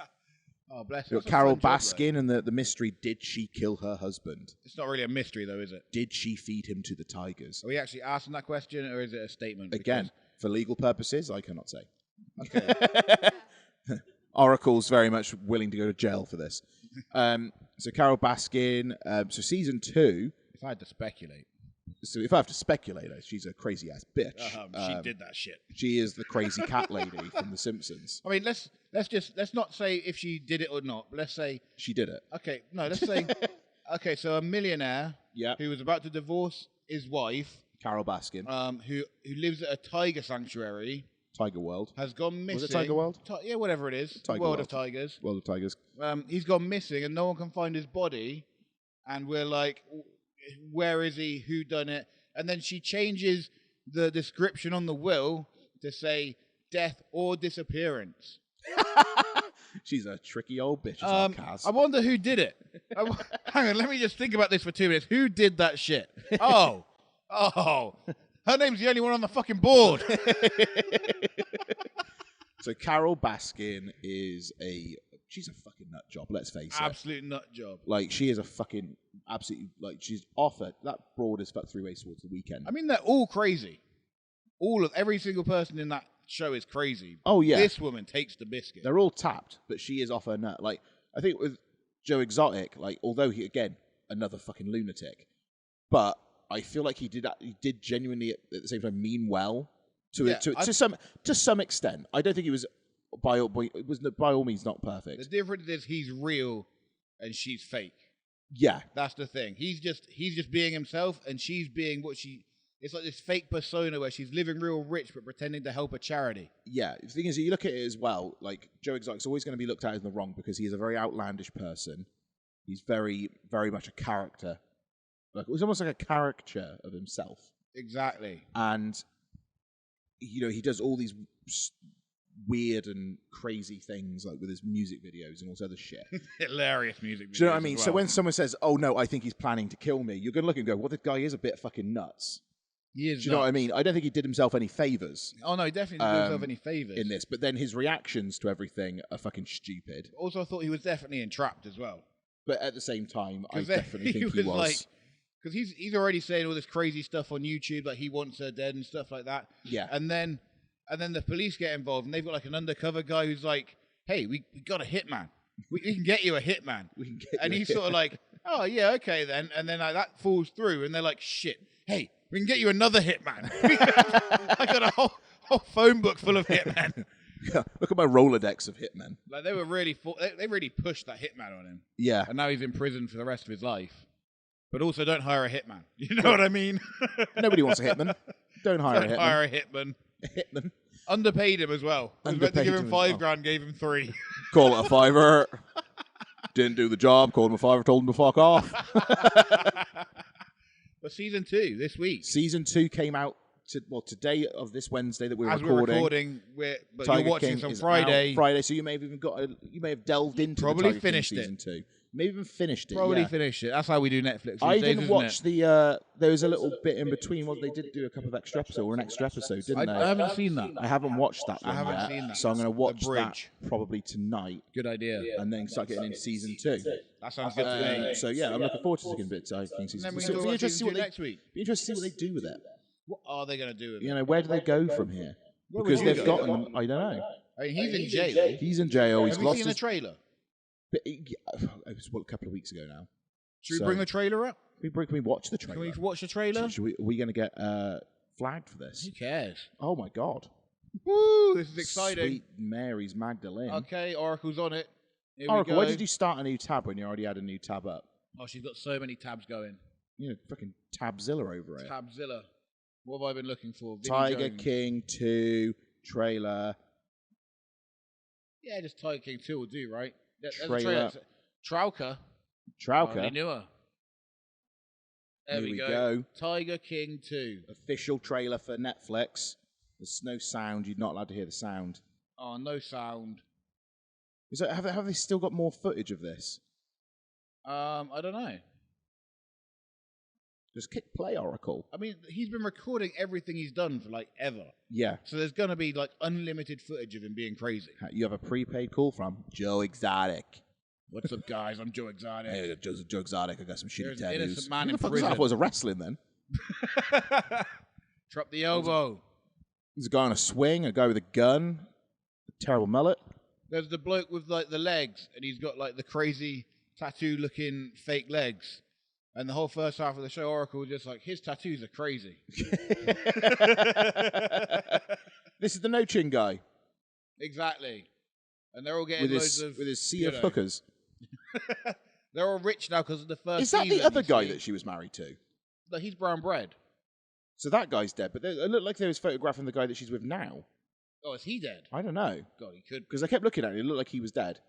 Oh, bless her. You got Carol Baskin and the mystery, did she kill her husband? It's not really a mystery though, is it? Did she feed him to the tigers? Are we actually asking that question or is it a statement? Again, for legal purposes, I cannot say. Okay. Oracle's very much willing to go to jail for this. So Carol Baskin, so season 2. If I had to speculate. So if I have to speculate, she's a crazy ass bitch. She did that shit. She is the crazy cat lady from The Simpsons. I mean, let's not say if she did it or not. But let's say she did it. Okay, no, let's say okay. So a millionaire, who was about to divorce his wife, Carol Baskin, who lives at a tiger sanctuary, Tiger World. Has gone missing. Was it Tiger World? Yeah, whatever it is. Tiger World World. of Tigers. World of Tigers. He's gone missing, and no one can find his body. And we're like, where is he? Who done it? And then she changes the description on the will to say death or disappearance. She's a tricky old bitch. Kaz. I wonder who did it. Hang on, let me just think about this for 2 minutes. Who did that shit? Oh, her name's the only one on the fucking board. So Carol Baskin she's a fucking nut job. Let's face it. Absolute nut job. Like, she is a fucking absolutely, like, she's offered that broad as fuck three-way towards the weekend. I mean, they're all crazy. Every single person in that show is crazy. Oh yeah, this woman takes the biscuit. They're all tapped, but she is off her nut. Like, I think with Joe Exotic, like, although he, again, another fucking lunatic, but I feel like he did genuinely at the same time mean well to some extent. I don't think he was by all means not perfect. The difference is he's real and she's fake. Yeah, that's the thing. He's just being himself, and she's being what she. It's like this fake persona where she's living real rich but pretending to help a charity. Yeah, the thing is, you look at it as well, like, Joe Exotic's always going to be looked at as the wrong because he is a very outlandish person. He's very, very much a character. Like, it was almost like a caricature of himself. Exactly. And, you know, he does all these weird and crazy things, like with his music videos and all this other shit. Hilarious music videos. Do you know what I mean? Well. So when someone says, oh no, I think he's planning to kill me, you're going to look and go, well, this guy is a bit fucking nuts. He is. Do you know what I mean? I don't think he did himself any favours. Oh no, he definitely didn't do himself any favours in this. But then his reactions to everything are fucking stupid. Also, I thought he was definitely entrapped as well. But at the same time, I definitely think he was. Like, because he's already saying all this crazy stuff on YouTube, like he wants her dead and stuff like that. Yeah. And then the police get involved, and they've got like an undercover guy who's like, "Hey, we got a hitman. We can get you a hitman." And he's sort of like, "Oh yeah, okay then." And then that falls through, and they're like, "Shit, hey, we can get you another hitman." I got a whole phone book full of hitmen. Yeah, look at my Rolodex of hitmen. Like, they were really they really pushed that hitman on him. Yeah. And now he's in prison for the rest of his life. But also, don't hire a hitman. You know what I mean? Nobody wants a hitman. Don't hire a hitman. Hire a hitman. Hitman. Underpaid him as well. I was meant to give him $5,000, gave him 3. Call it a fiver. Didn't do the job. Called him a fiver. Told him to fuck off. But season 2 this week. Season 2 came out today of this Wednesday that we're As recording. But Tiger you're watching King on is Friday. out Friday, so you may have even you may have delved into probably the Tiger finished King season it. 2. Maybe even finished it. Probably finished it. That's how we do Netflix. I didn't watch the. There was a little bit in between. Well, they did do a couple of extra episodes or an extra episode, didn't they? I haven't seen that. I haven't watched that one I haven't yet, seen that. so I'm going to watch that probably tonight. Good idea. And then start getting into season 2. That sounds good to me. So yeah, I'm looking forward to seeing a bit of Tiger King season 2. So it'll be interesting to see what next week. Be interested to see what they do with it. What are they going to do with it? You know, where do they go from here? Because they've gotten. I don't know. I mean, he's in jail. He's in jail. He's Have lost you seen his the trailer? But it was a couple of weeks ago now. Should we bring the trailer up? Can we watch the trailer? Can we watch the trailer? Are we going to get flagged for this? Who cares? Oh my god! Woo! This is exciting. Sweet Mary's Magdalene. Okay, Oracle's on it. Here Oracle, we go. why did you start a new tab when you already had a new tab up? Oh, she's got so many tabs going. You know, fucking Tabzilla over it. Tabzilla. What have I been looking for? Vinnie Tiger Jones. King 2 trailer. Yeah, just Tiger King 2 will do, right? Trailer. Trauker. Trauker. Knew her. There Here we go. go. Tiger King 2. Official trailer for Netflix. There's no sound. You're not allowed to hear the sound. Oh, no sound. Is that, have they still got more footage of this? I don't know. Just click play, Oracle. I mean, he's been recording everything he's done for, like, ever. Yeah. So there's going to be, like, unlimited footage of him being crazy. You have a prepaid call from Joe Exotic. What's up, guys? I'm Joe Exotic. Hey, Joe Exotic. I got some shitty There's an tattoos. innocent man Who in the fuck was prison. that? I thought it was a wrestling then. Drop the elbow. There's a guy on a swing, a guy with a gun, a terrible mullet. There's the bloke with, like, the legs, and he's got, like, the crazy tattoo-looking fake legs. And the whole first half of the show, Oracle was just like, his tattoos are crazy. This is the no-chin guy. Exactly. And they're all getting With loads his, of... with his sea of hookers. They're all rich now because of the first Is that season, the other you guy see. that she was married to? No, he's brown bread. So that guy's dead, but it looked like they was photographing the guy that she's with now. Oh, is he dead? I don't know. God, he could. Because I kept looking at it. It looked like he was dead.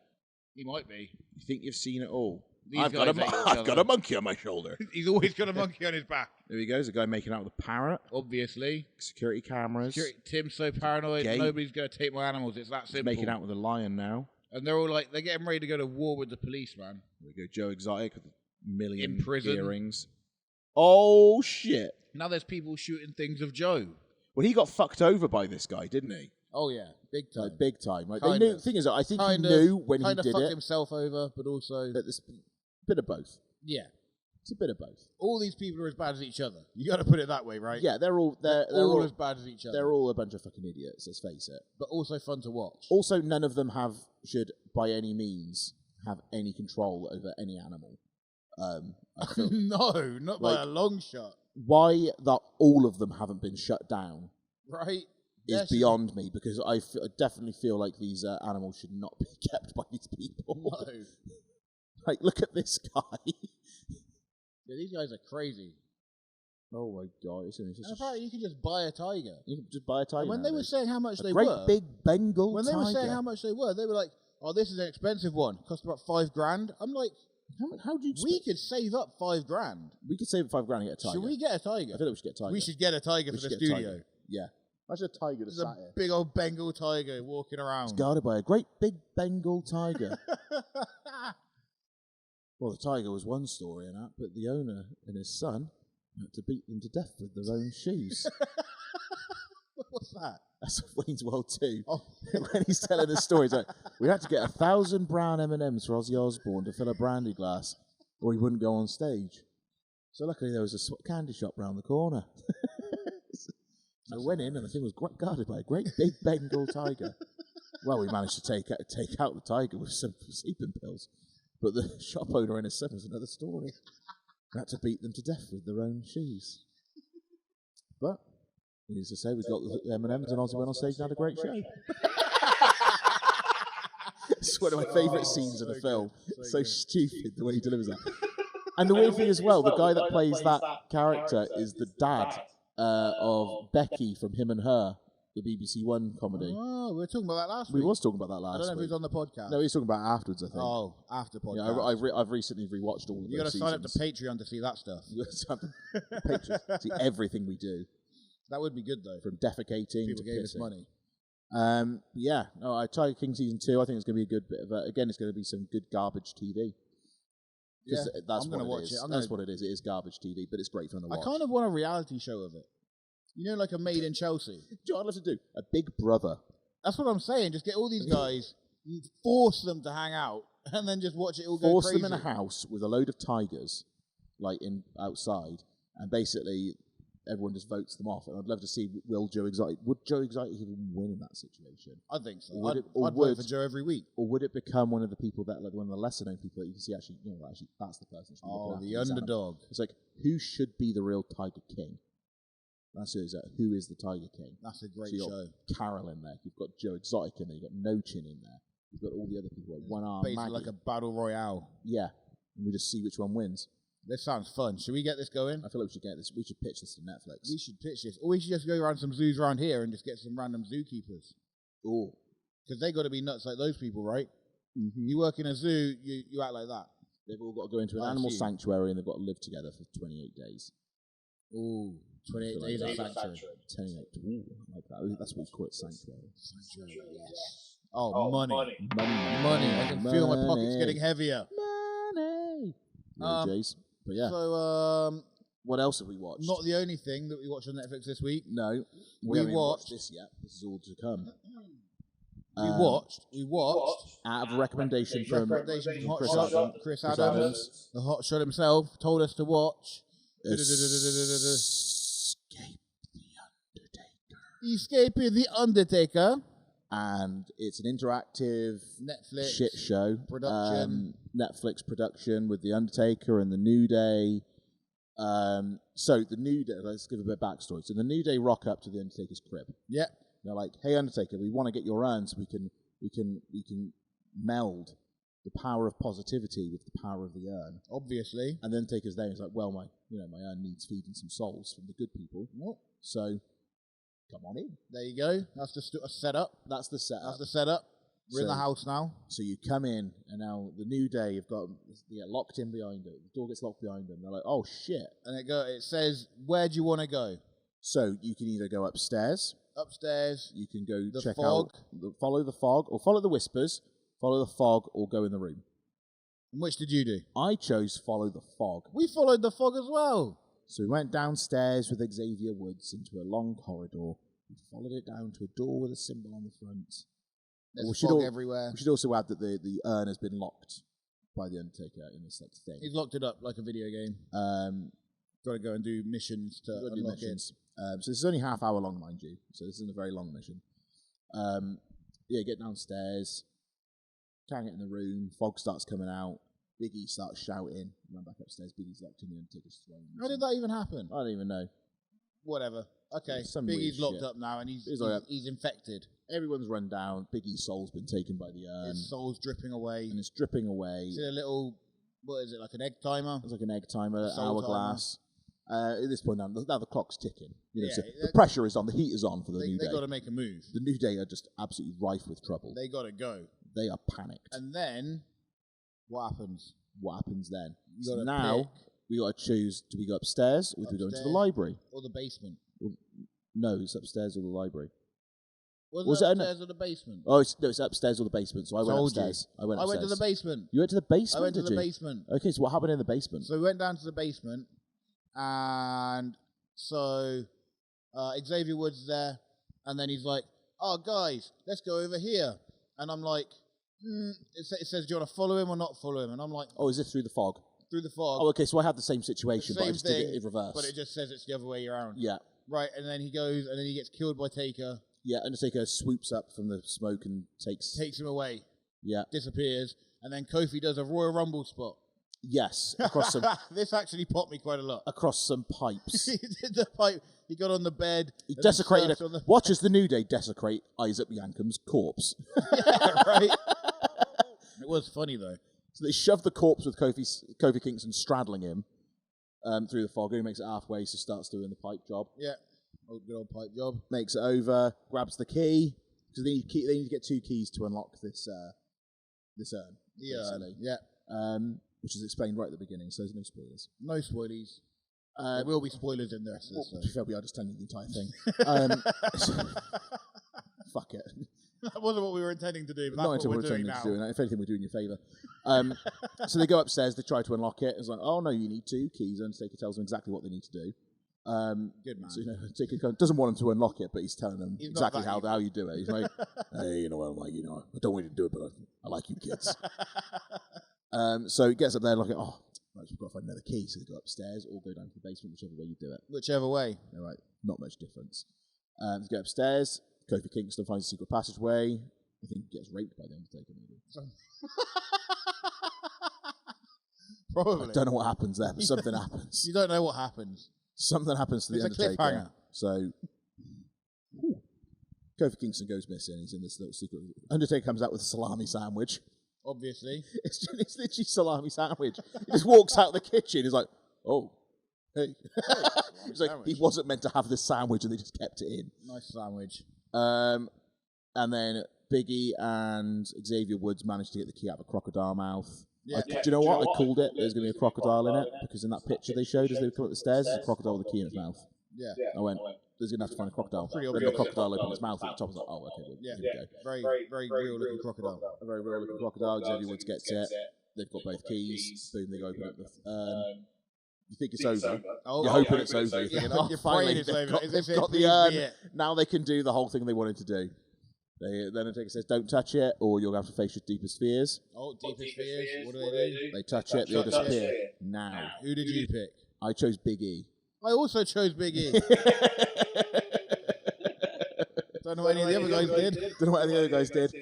He might be. You think you've seen it all? These I've guys hate each got other. a monkey on my shoulder. He's always got a monkey on his back. There he goes. A guy making out with a parrot. Obviously. Security cameras. Tim's so paranoid. Gate. Nobody's going to take my animals. It's that He's simple. making out with a lion now. And they're all like, they're getting ready to go to war with the police, man. There we go. Joe Exotic with a million In prison. earrings. Oh, shit. Now there's people shooting things of Joe. Well, he got fucked over by this guy, didn't he? Oh, yeah. Big time. Like, big time. Like, Kind they knew, of. thing is, I think Kind he of- knew when he Kind of did fucked it. himself over, but also... That there's a bit of both. Yeah. It's a bit of both. All these people are as bad as each other. You got to put it that way, right? Yeah, they're all all as bad as each other. They're all a bunch of fucking idiots. Let's face it. But also fun to watch. Also, none of them should by any means have any control over any animal. I feel, No, not by Like- a long shot. why that all of them haven't been shut down Right? is Yes. beyond me, because I definitely feel like these animals should not be kept by these people. No. Like, look at this guy. Yeah, these guys are crazy. Oh my god! It's And apparently you can just buy a tiger. you can just buy a tiger. And when they were nowadays. saying how much a they great were... big Bengal When tiger. they were saying how much they were like, oh, this is an expensive one. Cost about $5,000. I'm like, How do you? we could save up $5,000. We could save $5,000 and get a tiger. Should we get a I tiger? feel like we should get a tiger. We should get a tiger We for the should get a studio. tiger. Yeah. Imagine a tiger that's There's sat a here. big old Bengal tiger walking around. It's guarded by a great big Bengal tiger. Well, the tiger was one story in that, but the owner and his son had to beat them to death with their own shoes. What's that? That's Wayne's World 2. Oh. When he's telling the story, he's like, we had to get 1,000 brown M&Ms for Ozzy Osbourne to fill a brandy glass, or he wouldn't go on stage. So luckily there was a candy shop round the corner. So I went in, and the thing was guarded by a great big Bengal tiger. Well, we managed to take out the tiger with some sleeping pills. But the shop owner and his son was another story. We had to beat them to death with their own shoes. But, needless to say, we got the M&Ms and Ozzy went on stage and had a great show. It's one of my favourite scenes in the film. So stupid the way he delivers that. And the weird thing as well, the guy that plays that character is the dad of Becky from Him and Her, the BBC One comedy. Oh, we were talking about that last week. We was talking about that I last don't know if he week. was on the podcast. No, he was talking about it afterwards, I think. Oh, after podcast. Yeah, I've recently rewatched all of You those got to sign up to seasons. Patreon to see that stuff. You got to sign up to Patreon. See everything we do, That would be good though. from defecating People to gave us pissing. money. Yeah, no, Tiger King season 2. I think it's going to be a good bit of again. It's going to be some good garbage TV. Yeah, That's I'm what gonna it watch is. it. I'm That's gonna- what it is. It is garbage TV, but it's great fun to watch. I kind of want a reality show of it. You know, like a Made in Chelsea. Do you know what I'd love to do? A Big Brother. That's what I'm saying. Just get all these guys, force them to hang out, and then just watch it all go Force crazy. them in a house with a load of tigers, like outside, and basically everyone just votes them off. And I'd love to see would Joe Exotic even win in that situation? I think so. Would I'd, it- or I'd would- vote for Joe every week. Or would it become one of the people that, like one of the lesser known people that you can see actually, that's the person. who's looking Oh, after the these underdog. animals. It's like, who should be the real Tiger King? That's who is that. Who is the Tiger King? That's a great So you've show. got Carol in there. You've got Joe Exotic in there. You've got No Chin in there. You've got all the other people, like One Arm Basically Maggie. like a battle royale. Yeah, and we just see which one wins. This sounds fun. Should we get this going? I feel like we should get this. We should pitch this to Netflix. We should pitch this. Or we should just go around some zoos around here and just get some random zookeepers. Oh, Because they got to be nuts like those people, right? mm-hmm. You work in a zoo, you act like that. They've all got to go into an I animal see. sanctuary and they've got to live together for 28 days. Ooh, 28 days of sanctuary. 28. Ooh, I like that. That's what we call it, sanctuary. Sanctuary, yes. Oh, money. Money. I can feel my pockets getting heavier. Money. Um, Jays. But yeah. So, What else have we watched? not the only thing that we watched on Netflix this week. No. We haven't even watched watched- this yet. This is all to come. We watched Out of a recommendation from recommendation from Chris Hot Shot, Adams. Chris Chris Adams, Adams. the Hot Shot himself, told us to watch Escape The Undertaker. Escaping the Undertaker. And it's an interactive Netflix shit show. production. Netflix production with The Undertaker and The New Day. So The New Day, let's give a bit of backstory. So The New Day rock up to The Undertaker's crib. Yeah. They're like, "Hey Undertaker, we want to get your urn so we can meld the power of positivity with the power of the urn." Obviously. And then Undertaker's there. He's like, "Well, my urn needs feeding some souls from the good people. What? So come on in. There you go. That's the setup. That's the setup. That's the setup. We're in the house now. So you come in, and now the New Day, you get locked in behind it. The door gets locked behind them. They're like, oh, shit. And it says, where do you want to go? So you can either go upstairs. You can go the check fog. out, follow the fog, or follow the whispers, follow the fog, or go in the room. And which did you do? I chose follow the fog. We followed the fog as well. So we went downstairs with Xavier Woods into a long corridor. We followed it down to a door with a symbol on the front. There's fog everywhere. We should also add that the urn has been locked by the Undertaker in this thing. He's locked it up like a video game. Got to go and do missions to unlock it. So this is only half hour long, mind you. So this isn't a very long mission. Get downstairs. Can't get in the room. Fog starts coming out. Big E starts shouting. Run back upstairs. Big E's locked in the Undertaker's throne. How did that even happen? I don't even know. Whatever. Okay. Big E's locked up now, and he's infected. Everyone's run down. Big E's soul's been taken by the urn. His soul's dripping away. And it's dripping away. Is it a little, what is it, like an egg timer? It's like an egg timer, hourglass. Timer. At this point now the clock's ticking. So the pressure is on, the heat is on for the New Day. They've got to make a move. The New Day are just absolutely rife with trouble. They got to go. They are panicked. And then, what happens? What happens then? So now, we got to choose, do we go upstairs or do we go into the library? Or the basement? No, it's upstairs or the library. Was it upstairs or the basement? Oh, it's upstairs or the basement, so I went upstairs. I went to the basement. You went to the basement, I went to the basement. Okay, so what happened in the basement? So we went down to the basement, and so Xavier Woods there, and then he's like, oh, guys, let's go over here. And I'm like, it says, do you want to follow him or not follow him? And I'm like... Oh, is this through the fog? Through the fog. Oh, okay, so I had the same situation, but I just did it in reverse. But it just says it's the other way around. Yeah. Right, and then he goes, and then he gets killed by Taker. Yeah, Undertaker swoops up from the smoke and takes him away. Yeah. Disappears, and then Kofi does a Royal Rumble spot. Yes, across some... This actually popped me quite a lot. Across some pipes. He did the pipe. He got on the bed. He desecrated... Watch as the New Day desecrate Isaac Yankum's corpse. Yeah, right? It was funny, though. So they shove the corpse with Kofi Kingston straddling him through the fog. He makes it halfway, so starts doing the pipe job. Yeah. Oh, good old pipe job. Makes it over, grabs the key. Because they need to get 2 keys to unlock this urn. Yeah. Which is explained right at the beginning, so there's no spoilers. No spoilies. There will be spoilers in the rest of this. To be fair, we are just telling you the entire thing. Fuck it. That wasn't what we were intending to do, but Not that's what we're doing now. If anything, we're doing you a favour. So they go upstairs, they try to unlock it. It's like, oh no, you need 2 keys. Undertaker tells them exactly what they need to do. Good man. So, Undertaker doesn't want them to unlock it, but he's telling them exactly how you do it. He's like, hey, I don't want you to do it, but I like you kids. So he gets up there like, oh, right, we've got to find another key. So they go upstairs or go down to the basement, whichever way you do it. Whichever way. All right, not much difference. They go upstairs. Kofi Kingston finds a secret passageway. I think he gets raped by the Undertaker, maybe. Probably. I don't know what happens there, but something happens. You don't know what happens. Something happens to the Undertaker. It's a cliffhanger. So, Kofi Kingston goes missing. He's in this little secret. Undertaker comes out with a salami sandwich. Obviously. It's literally salami sandwich. He just walks out of the kitchen. He's like, oh, hey. He's like, he wasn't meant to have this sandwich, and they just kept it in. Nice sandwich. And then Big E and Xavier Woods managed to get the key out of a crocodile mouth. Yeah. Do you know what? I called it. There's going to be a crocodile in it, because in that picture they showed as they come up the stairs, there's a crocodile with a key in its mouth. Yeah. I went, there's going to have to find a crocodile. Pretty Then the crocodile opened its mouth at the top. I was like, oh, okay, well, here we go. Very, very real looking crocodile. A very real looking crocodile. Xavier Woods gets it. They've got both keys. Boom, they open up the... you think it's over. Oh, you're hoping it's over. You're thinking, you're finally, it's over. They've got the urn. Now they can do the whole thing they wanted to do. Then Undertaker says, don't touch it, or you'll have to face your deepest fears. Oh, deepest fears. What do they do? They touch it, they'll disappear. Now. Who did you pick? I chose Big E. I also chose Big E. Don't know what any of the other guys did. Don't know what any of the other guys did.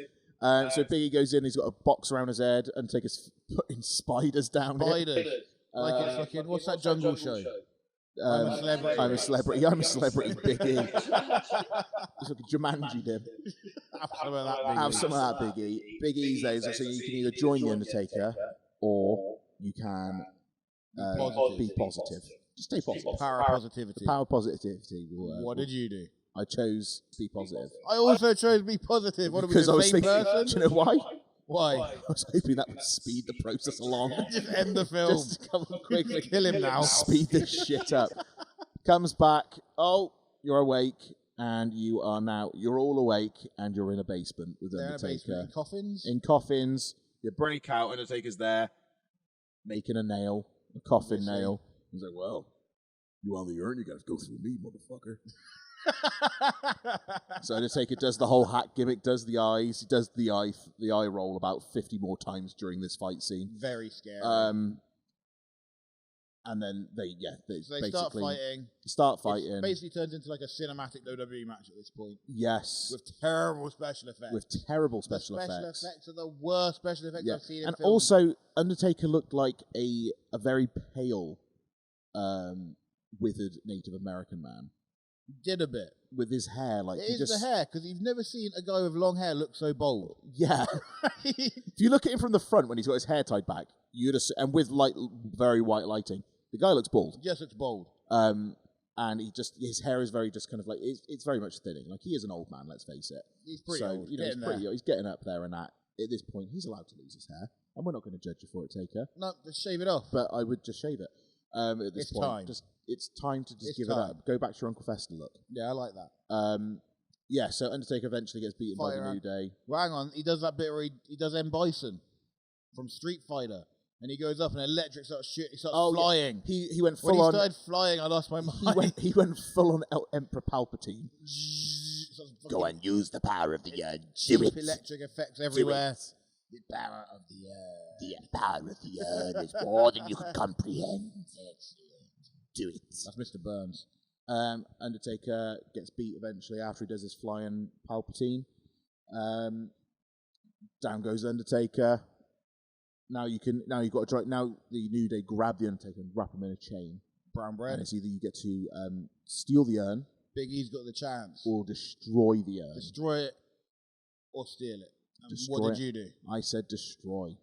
So Big E goes in, he's got a box around his head, Undertaker's putting spiders down Spiders. it. Like it's fucking, what's that jungle show? I'm a celebrity. I'm a celebrity. I'm a celebrity, Big E. It's like a Jumanji dip. Have some of that, Big E. Big E's there, so you can either join the Undertaker, or you can be positive. Just stay positive. Power of positivity. Power of positivity. What did you do? I chose be positive. I also chose be positive. What are we, Because the I was same thinking, person? do you know why? Why? I was hoping that would speed the process along. Just end the film. Just come quickly. Kill him now. Speed this shit up. Comes back. Oh, you're awake. And you're all awake, and you're in a basement with Undertaker. In coffins? In coffins. You break out, Undertaker's there, making a nail, a coffin nail. He's like, well, you want the urn, you gotta go through me, motherfucker. So Undertaker does the whole hat gimmick, does the eyes, he does the eye roll about 50 more times during this fight scene. Very scary. And then they start fighting. It basically turns into like a cinematic WWE match at this point. Yes. With terrible special effects. The special effects are the worst special effects I've seen in and film. also, Undertaker looked like a very pale, withered Native American man. Did a bit. With his hair. Like it is the hair, because you've never seen a guy with long hair look so bold. Yeah. If you look at him from the front when he's got his hair tied back, and with very white lighting, the guy looks bald. Just looks bold. And his hair is very just kind of like, it's very much thinning. Like, he is an old man, let's face it. He's pretty old. He's getting up there, and at this point, he's allowed to lose his hair. And we're not going to judge you for it, Taker. No, just shave it off. But I would just shave it. At this point. It's time to just give it up. Go back to your Uncle Fester look. Yeah, I like that. So Undertaker eventually gets beaten by the New Day. Well, hang on, he does that bit where he does M. Bison from Street Fighter. And he goes up and electric starts flying. Yeah. He went full on. When he started flying, I lost my mind. He went full on Emperor Palpatine. Go and use the power of the urn. Cheap electric effects everywhere. The power of the urn. The power of the urn is more than you can comprehend. Do it. That's Mr. Burns. Undertaker gets beat eventually after he does his flying Palpatine. Down goes Undertaker. Now you've got to try. Now the New Day grab the Undertaker and wrap him in a chain. Brown bread. And it's either you get to steal the urn. Big E's got the chance. Or destroy the urn. Destroy it or steal it. What did you do? I said destroy.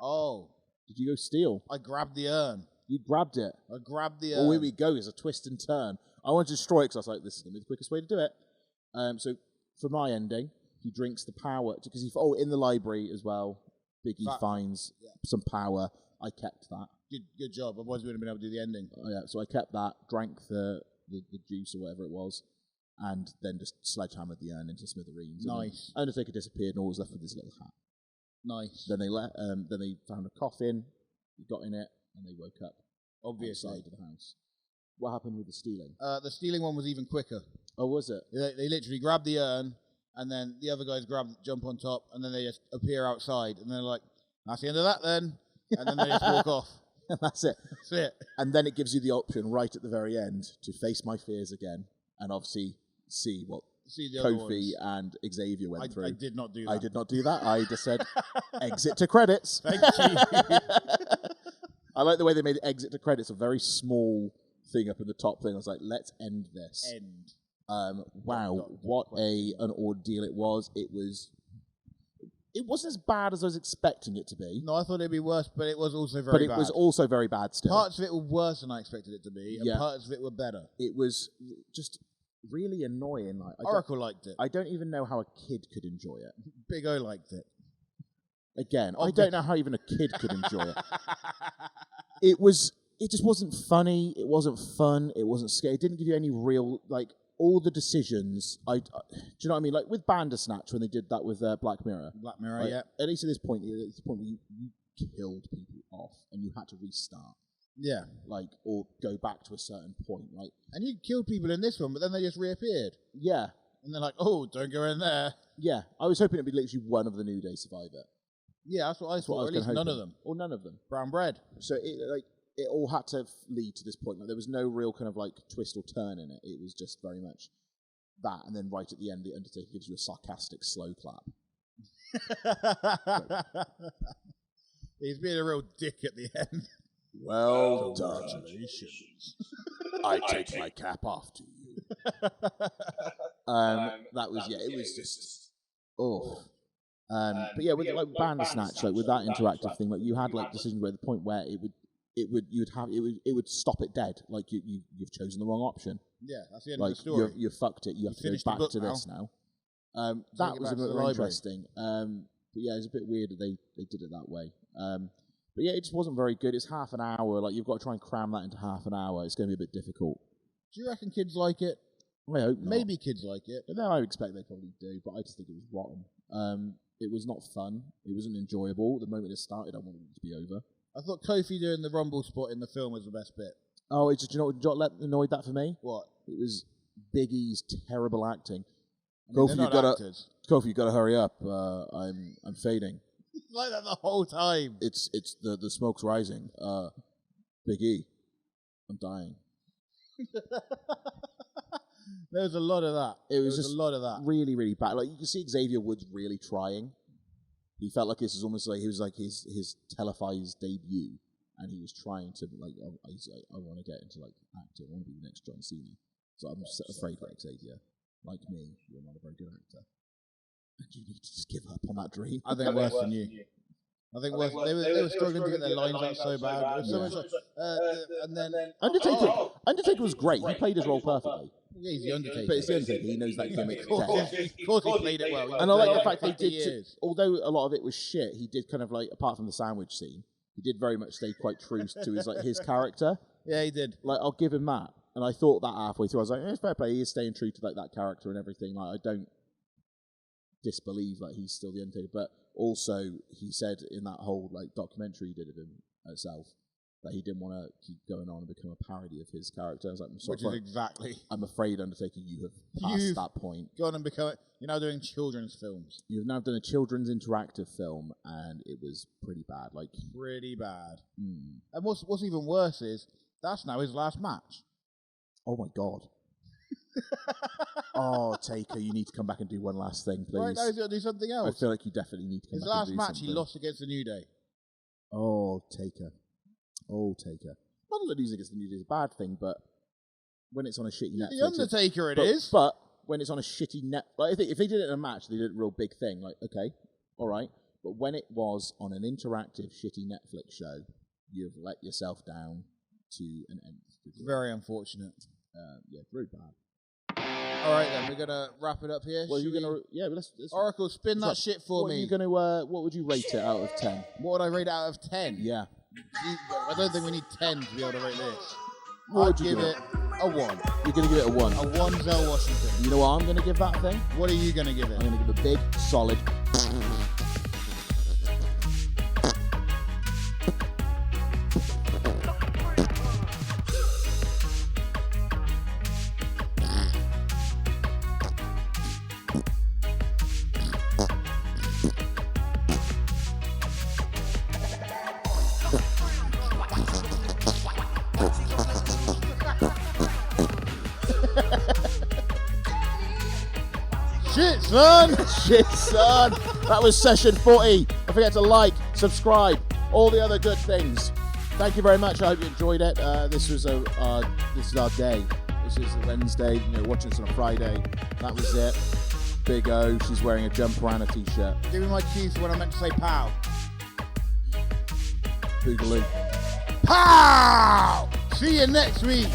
Oh. Did you go steal? I grabbed the urn. You grabbed it. I grabbed the urn. Oh, here we go. It's a twist and turn. I wanted to destroy it because I was like, this is going to be the quickest way to do it. So for my ending, he drinks the power. Because in the library as well, Biggie finds some power. I kept that. Good job. Otherwise, we wouldn't have been able to do the ending. So I kept that, drank the juice or whatever it was, and then just sledgehammered the urn into smithereens. Nice. Undertaker disappeared, and all was left with his little hat. Nice. Then they found a coffin, got in it, and they woke up. Obviously. Outside of the house. What happened with the stealing? The stealing one was even quicker. Oh, was it? They literally grabbed the urn, and then the other guys jump on top, and then they just appear outside, and they're like, that's the end of that then. And then they just walk off. And that's it. That's it. And then it gives you the option right at the very end to face my fears again, and obviously see what Kofi and Xavier went through. I did not do that. I did not do that. I just said, exit to credits. Thank you. I like the way they made exit to credits a very small thing up in the top thing. I was like, let's end this. Wow, what an ordeal it was. It wasn't as bad as I was expecting it to be. No, I thought it'd be worse, but it was also very bad. But it was also very bad still. Parts of it were worse than I expected it to be, and parts of it were better. It was just really annoying. Oracle liked it. I don't even know how a kid could enjoy it. Big O liked it. Again, I don't know how even a kid could enjoy it. It just wasn't funny. It wasn't fun. It wasn't scary. It didn't give you any real, all the decisions. Do you know what I mean? Like with Bandersnatch when they did that with Black Mirror. Black Mirror, yeah. At least at this point where you killed people off and you had to restart. Yeah. Or go back to a certain point. And you killed people in this one, but then they just reappeared. Yeah. And they're like, oh, don't go in there. Yeah. I was hoping it'd be literally one of the New Day survive it. Yeah, that's what I thought. Or at least none of them. Or none of them. Brown bread. So it all had to lead to this point. There was no real kind of twist or turn in it. It was just very much that, and then right at the end, the Undertaker gives you a sarcastic slow clap. He's being a real dick at the end. Well done. Congratulations. I take my cap off to you. That was it was just but yeah, with Bandersnatch, with that interactive thing, you had decisions where the point where it would stop it dead. You've chosen the wrong option. Yeah, that's the end like, of the story. You fucked it. You have to go back to this now. That was a bit more interesting. But yeah, it's a bit weird that they did it that way. But yeah, it just wasn't very good. It's half an hour. Like, you've got to try and cram that into half an hour. It's going to be a bit difficult. Do you reckon kids like it? I hope not. Maybe kids like it. But no, I expect they probably do. But I just think it was rotten. It was not fun. It wasn't enjoyable. The moment it started, I wanted it to be over. I thought Kofi doing the Rumble spot in the film was the best bit. Oh, do you know what annoyed that for me? What? It was Big E's terrible acting. I mean, Kofi, you gotta hurry up. I'm fading. It's like that the whole time. It's the smoke's rising. Big E, I'm dying. There was a lot of that. It was just a lot of that. Really, really bad. Like, you can see Xavier Woods really trying. He felt like this was almost like he was like his televised debut, and he was trying to like, I want to get into like acting. I want to be the next John Cena. So I'm afraid that Xavier, like me, you're not a very good actor, and you need to just give up on that dream. I think worse than you. I think worse. They were struggling to get their lines out so bad. So much like, and then Undertaker was great. He played his role perfectly. Yeah, he's the Undertaker. But it's the Undertaker. He knows that gimmick. Of course he played it well. And I like the fact they did, although a lot of it was shit, he did kind of like, apart from the sandwich scene, he did very much stay quite true to his character. Yeah, he did. Like, I'll give him that. And I thought that halfway through, I was like, it's fair play. He is staying true to like that character and everything. Like, I don't disbelieve that he's still the Undertaker. But also, he said in that whole like documentary he did of himself that he didn't want to keep going on and become a parody of his character. I was like, I'm sorry. Which is exactly. I'm afraid, Undertaker, you have passed that point. Gone and become. You're now doing children's films. You've now done a children's interactive film, and it was pretty bad. Like, pretty bad. And what's even worse is that's now his last match. Oh my God. Oh, Taker, you need to come back and do one last thing, please. Right now he's got to do something else. I feel like you definitely need to come back and do something. His last match, he lost against the New Day. Oh, Taker. Oh, Taker. Not that losing against the New Day is a bad thing, but when it's on a shitty Netflix... The Undertaker it is. But when it's on a shitty net... Like, if they did it in a match, they did a real big thing. Like, okay, all right. But when it was on an interactive shitty Netflix show, you've let yourself down to an end. Very unfortunate. Yeah, very bad. All right, then, we're going to wrap it up here. Well, you're going to... Yeah, but let's Oracle, spin that shit for me. What would you rate it out of 10? What would I rate it out of 10? Yeah. I don't think we need 10 to be able to rate this. I'd give it a 1. You're going to give it a 1? A 1 Zell Washington. You know what I'm going to give that thing? What are you going to give it? I'm going to give it a big, solid... Shit, son. That was session 40. Don't forget to like, subscribe, all the other good things. Thank you very much. I hope you enjoyed it. This is our day. This is Wednesday. Watching this on a Friday. That was it. Big O. She's wearing a jumper and a t-shirt. Give me my cues when I meant to say pow. Boogaloo. Pow! See you next week.